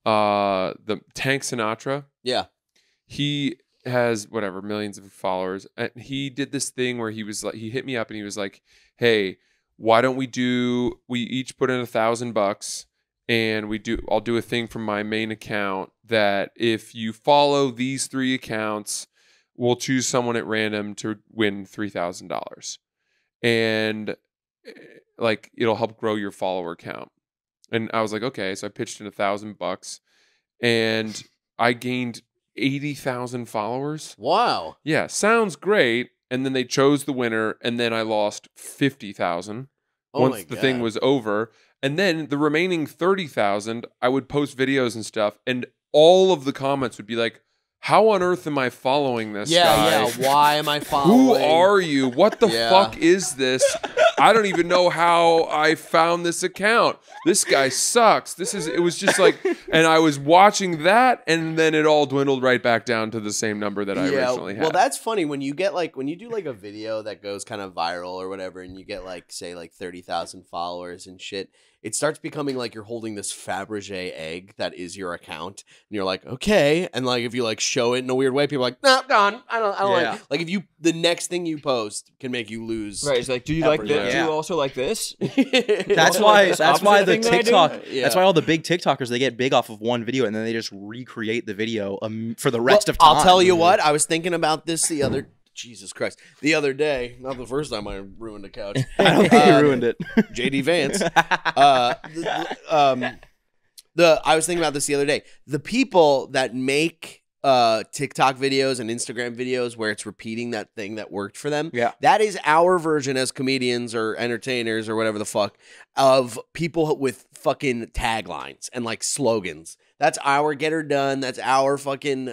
the Tank Sinatra? Yeah. He has, whatever, millions of followers. And he did this thing where he was like, he hit me up and he was like, hey, why don't we each put in $1,000 and I'll do a thing from my main account that if you follow these 3 accounts, we'll choose someone at random to win $3,000. And like it'll help grow your follower count. And I was like, okay, so I pitched in $1,000 and I gained 80,000 followers. Wow. Yeah, sounds great. And then they chose the winner, and then I lost 50,000 once the thing was over. And then the remaining 30,000, I would post videos and stuff, and all of the comments would be like, how on earth am I following this guy? Yeah, why am I following? Who are you? What the fuck is this? I don't even know how I found this account. This guy sucks. It was just like, and I was watching that, and then it all dwindled right back down to the same number that I originally had. Well, that's funny when you get like, when you do like a video that goes kind of viral or whatever, and you get like, say like 30,000 followers and shit, it starts becoming like you're holding this Fabergé egg that is your account, and you're like, okay, and like if you like show it in a weird way, people are like, no, gone. I don't like if you the next thing you post can make you lose. Right? It's like, do you like this? Do you also like this? That's why. That's why the thing that I do? TikTok. That's why all the big TikTokers, they get big off of one video and then they just recreate the video for the rest of time. I'll tell you what. I was thinking about this Jesus Christ. The other day, not the first time I ruined a couch. I don't think you ruined it. JD Vance. I was thinking about this the other day. The people that make TikTok videos and Instagram videos where it's repeating that thing that worked for them. Yeah. That is our version as comedians or entertainers or whatever the fuck of people with fucking taglines and like slogans. That's our get her done. That's our fucking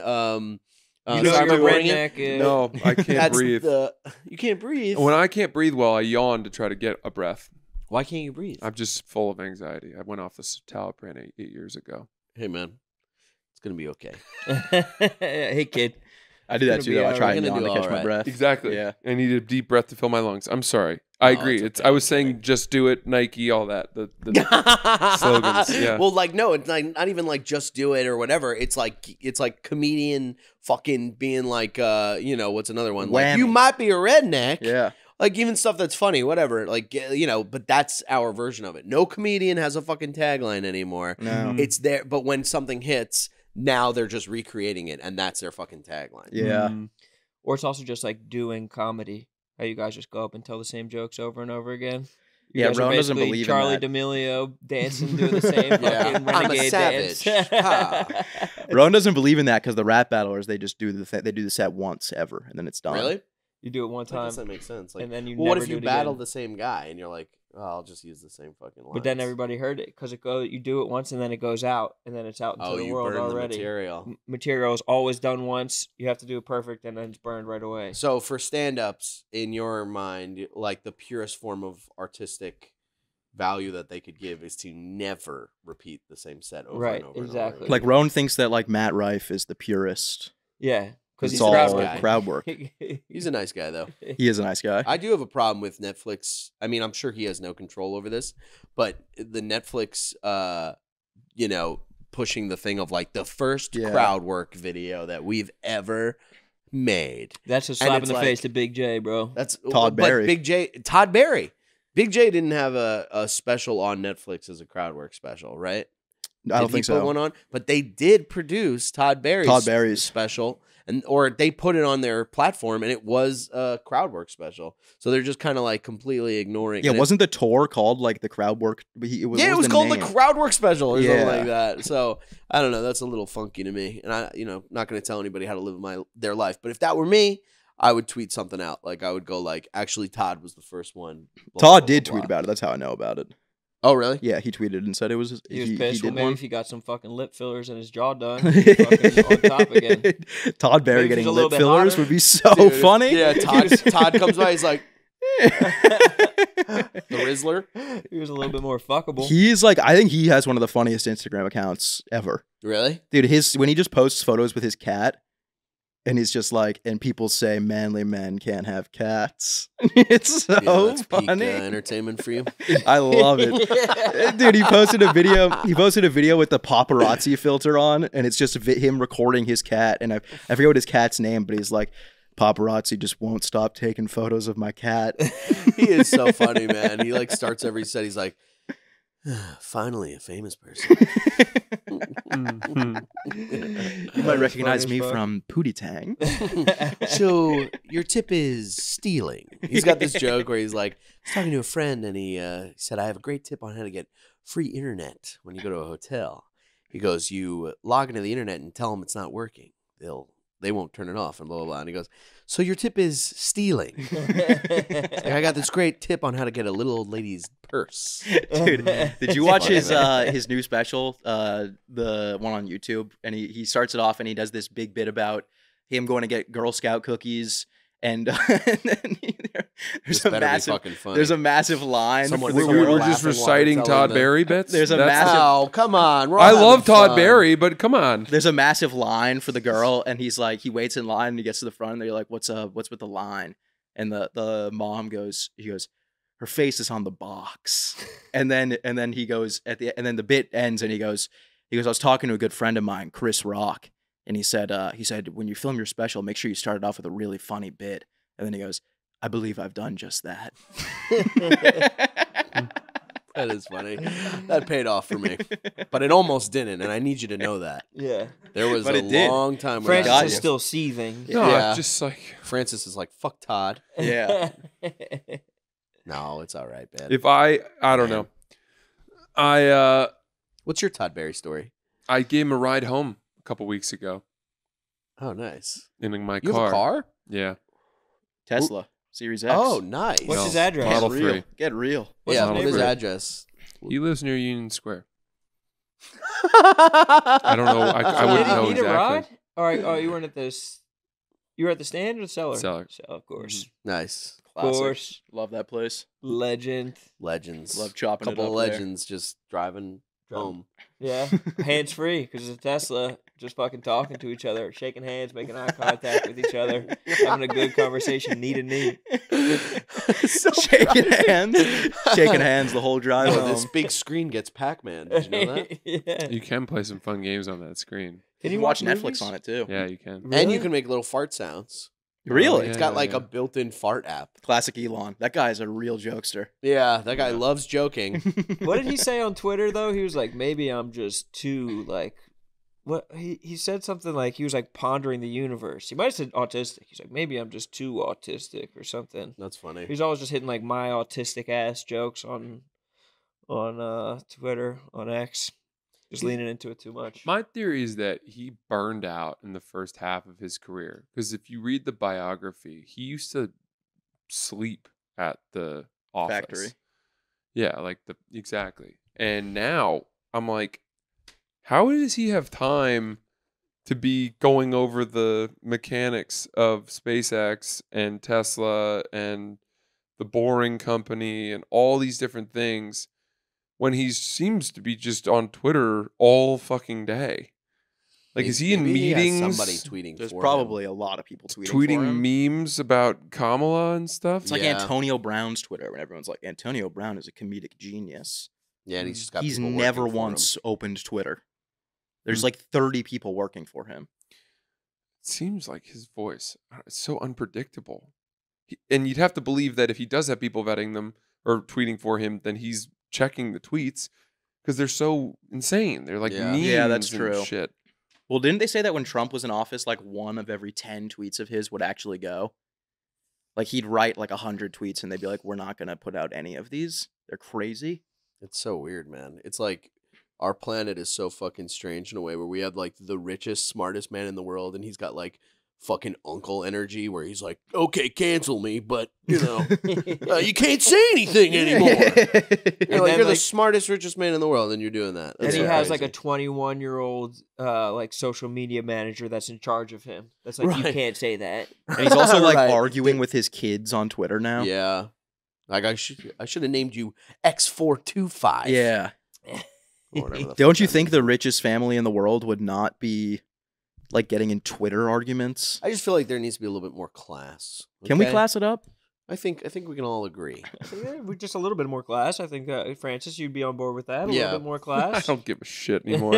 you know sorry, your am I ruining redneck. it? No, I can't breathe. You can't breathe. When I can't breathe well, I yawn to try to get a breath. Why can't you breathe? I'm just full of anxiety. I went off the citalopram 8 years ago. Hey man, it's gonna be okay. Hey kid. I do that too, though. I try and We're gonna yawn to do catch my all breath. Exactly. Yeah. I need a deep breath to fill my lungs. I'm sorry. I agree. it's I was saying just do it, Nike, all that. The slogans. Yeah. Well, like no, it's like not even like just do it or whatever. It's like comedian fucking being like what's another one? Like, you might be a redneck. Yeah. Like even stuff that's funny, whatever. Like but that's our version of it. No comedian has a fucking tagline anymore. No. It's there, but when something hits, now they're just recreating it, and that's their fucking tagline. Yeah. Or it's also just like doing comedy. How you guys just go up and tell the same jokes over and over again. You Yeah, guys are Rowan doesn't basically believe Charlie in that. D'Amelio dancing, doing the same fucking I'm a renegade savage. dance. Ha. Rowan doesn't believe in that because the rap battlers, they just do they do the set once ever and then it's done. Really? You do it one I time, guess that makes sense. Like, and then you well, never what if do you it battle again. the same guy and you're like, oh, I'll just use the same fucking lines. But then everybody heard it because you do it once and then it goes out and then it's out into the you world burn already. the material. Material is always done once. You have to do it perfect and then it's burned right away. So for stand-ups, in your mind, like the purest form of artistic value that they could give is to never repeat the same set over Right, and over. exactly. And over. Like Rowan thinks that like Matt Rife is the purest. Yeah, because It's he's all crowd guy. crowd work. He's a nice guy, though. He is a nice guy. I do have a problem with Netflix. I mean, I'm sure he has no control over this, but the Netflix, pushing the thing of like the first crowd work video that we've ever made. That's a And slap it's in the like- face to Big J, bro. That's Todd Barry. But Todd Barry. Big J didn't have a special on Netflix as a crowd work special, right? I don't Did think he put so. one on? But they did produce Todd Barry's special, or they put it on their platform, and it was a crowd work special. So they're just kind of like completely ignoring. Yeah, and wasn't the tour called like the crowd work? It was called name? the crowd work special or something Yeah. like that. So I don't know. That's a little funky to me, and I, not going to tell anybody how to live their life. But if that were me, I would tweet something out. Like I would go like, actually, Todd was the first one. Blah, Todd blah, did blah, tweet blah. about it. That's how I know about it. Oh, really? Yeah, he tweeted and said it was. He was pissed. Well, did maybe one. if he got some fucking lip fillers and his jaw done, fucking on top again. Todd Barry Maybe getting he's a little lip bit fillers hotter. would be so Dude, funny. Yeah, Todd comes by. He's like the Rizzler. He was a little bit more fuckable. He's like, I think he has one of the funniest Instagram accounts ever. Really? Dude, when he just posts photos with his cat, and he's just like, and people say manly men can't have cats. It's so That's peak, funny. entertainment for you. I love it. Dude, he posted a video. He posted a video with the paparazzi filter on, and it's just him recording his cat. And I forget what his cat's name, but he's like, paparazzi just won't stop taking photos of my cat. He is so funny, man. He like starts every set. He's like, Finally, a famous person. You might recognize me from Pootie Tang. So your tip is stealing. He's got this joke where he's like, I was talking to a friend and he said, I have a great tip on how to get free internet when you go to a hotel. He goes, you log into the internet and tell them it's not working. They won't turn it off and blah, blah, blah. And he goes, so your tip is stealing. Like, I got this great tip on how to get a little old lady's purse. Dude, did you watch his new special, the one on YouTube? And he starts it off and he does this big bit about him going to get Girl Scout cookies. And, then there's a massive line. We're just reciting Todd Barry bits. Oh, come on. I love Todd Barry, but come on. There's a massive line for the girl, and he's like, he waits in line, and he gets to the front, and they're like, "What's with the line?" And the mom goes, her face is on the box, and then he goes and then the bit ends, and he goes, I was talking to a good friend of mine, Chris Rock. And he said, when you film your special, make sure you start it off with a really funny bit. And then he goes, I believe I've done just that. That is funny. That paid off for me. But it almost didn't, and I need you to know that. Yeah. There was a long time where Francis is still seething. No, yeah. Just like... Francis is like, fuck Todd. Yeah. No, it's all right, man. If I don't know. What's your Todd Barry story? I gave him a ride home a couple weeks ago. Oh, nice. In my car. You have a car? Yeah. Tesla. Series X. Oh, nice. What's his address? Model 3. Get real. What's his address? He lives near Union Square. I don't know. I wouldn't know exactly. Ride? All right. Oh, you weren't at this. You were at the stand or the cellar? Cellar. Of course. Nice. Classic. Of course. Love that place. Legends. Love chopping it up. Couple of legends just driving home. Yeah. Hands free because it's a Tesla. Just fucking talking to each other, shaking hands, making eye contact with each other, having a good conversation, knee to knee. Shaking hands the whole drive home. This big screen gets Pac-Man. Did you know that? Yeah. You can play some fun games on that screen. Can you watch Netflix on it too? Yeah, you can. Really? And you can make little fart sounds. Really? It's got like a built-in fart app. Classic Elon. That guy's a real jokester. Yeah, that guy loves joking. What did he say on Twitter though? He was like, maybe I'm just too like. What he said something like he was like pondering the universe. He might have said autistic. He's like, maybe I'm just too autistic or something. That's funny. He's always just hitting like my autistic ass jokes on Twitter, on X. Just leaning into it too much. My theory is that he burned out in the first half of his career. Because if you read the biography, he used to sleep at the office. Factory. Yeah, exactly. And now I'm like, how does he have time to be going over the mechanics of SpaceX and Tesla and the Boring Company and all these different things when he seems to be just on Twitter all fucking day? Like, is he in meetings? Somebody tweeting. There's for probably him. a lot of people tweeting for him. Memes about Kamala and stuff. It's like Antonio Brown's Twitter when everyone's like, Antonio Brown is a comedic genius. Yeah, and he's just got. He's people never working for once him. opened Twitter. There's like 30 people working for him. It seems like his voice is so unpredictable. And you'd have to believe that if he does have people vetting them or tweeting for him, then he's checking the tweets because they're so insane. They're like memes. Yeah, that's true. And shit. Well, didn't they say that when Trump was in office, like 1 of every 10 tweets of his would actually go? Like he'd write like 100 tweets and they'd be like, we're not going to put out any of these. They're crazy. It's so weird, man. It's like our planet is so fucking strange in a way where we have like the richest, smartest man in the world, and he's got like fucking uncle energy where he's like, okay, cancel me, but you know, you can't say anything anymore. You're the smartest, richest man in the world, and you're doing that. That's and he has like a 21-year-old like social media manager that's in charge of him. That's like, you can't say that. And he's also like arguing with his kids on Twitter now. Yeah. Like I should have named you X425. Yeah. Don't you think the richest family in the world would not be like getting in Twitter arguments? I just feel like there needs to be a little bit more class. Okay? Can we class it up? I think we can all agree. Yeah, with just a little bit more class, I think Francis, you'd be on board with that. A little bit more I class. don't give a shit anymore.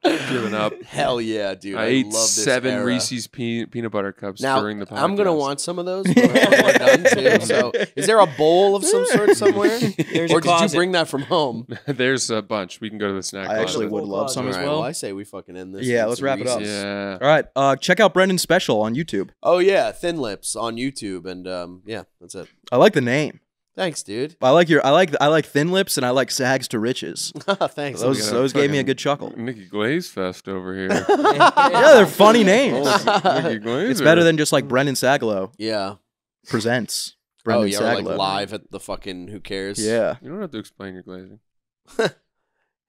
Giving up. Hell yeah, dude! I ate love this 7 era. Reese's peanut butter cups Now, during the podcast. I'm gonna want some of those when we're done too. So, is there a bowl of some sort somewhere, There's or a did you closet. bring that from home? There's a bunch. We can go to the snack. I actually closet. would love some All as right, well. I say we fucking end this. Yeah, with let's some wrap it up. Reese's. Yeah. All right, check out Brendan's special on YouTube. Oh yeah, Thin Lips on YouTube, and yeah, that's it. I like the name. Thanks, dude. I like Thin Lips and I like Sags to Riches. Thanks. Those gave me a good chuckle. Nikki Glaze Fest over here. Yeah, they're funny names. Nikki Glaze. It's better than just like Brendan Sagalow Yeah. presents. Oh Brendan yeah, or like Sagalow. live at the fucking Who Cares? Yeah. You don't have to explain your glazing.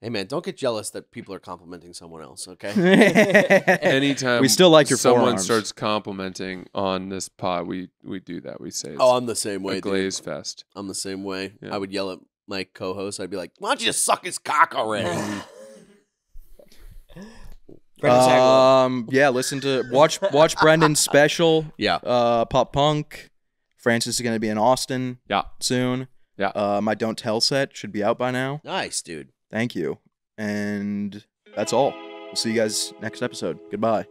Hey man, don't get jealous that people are complimenting someone else. Okay. Anytime We still like your someone forearms. starts complimenting on this pod, we do that. We say it's Oh, I'm the same way. a Dude. glaze fest. I'm the same way. Yeah. I would yell at my co-host. I'd be like, "Why don't you just suck his cock already?" Brendan Sagalow. Yeah, listen to watch Brendan's special. Yeah. Pop Punk. Francis is gonna be in Austin. Yeah. Soon. Yeah. My Don't Tell set should be out by now. Nice, dude. Thank you. And that's all. We'll see you guys next episode. Goodbye.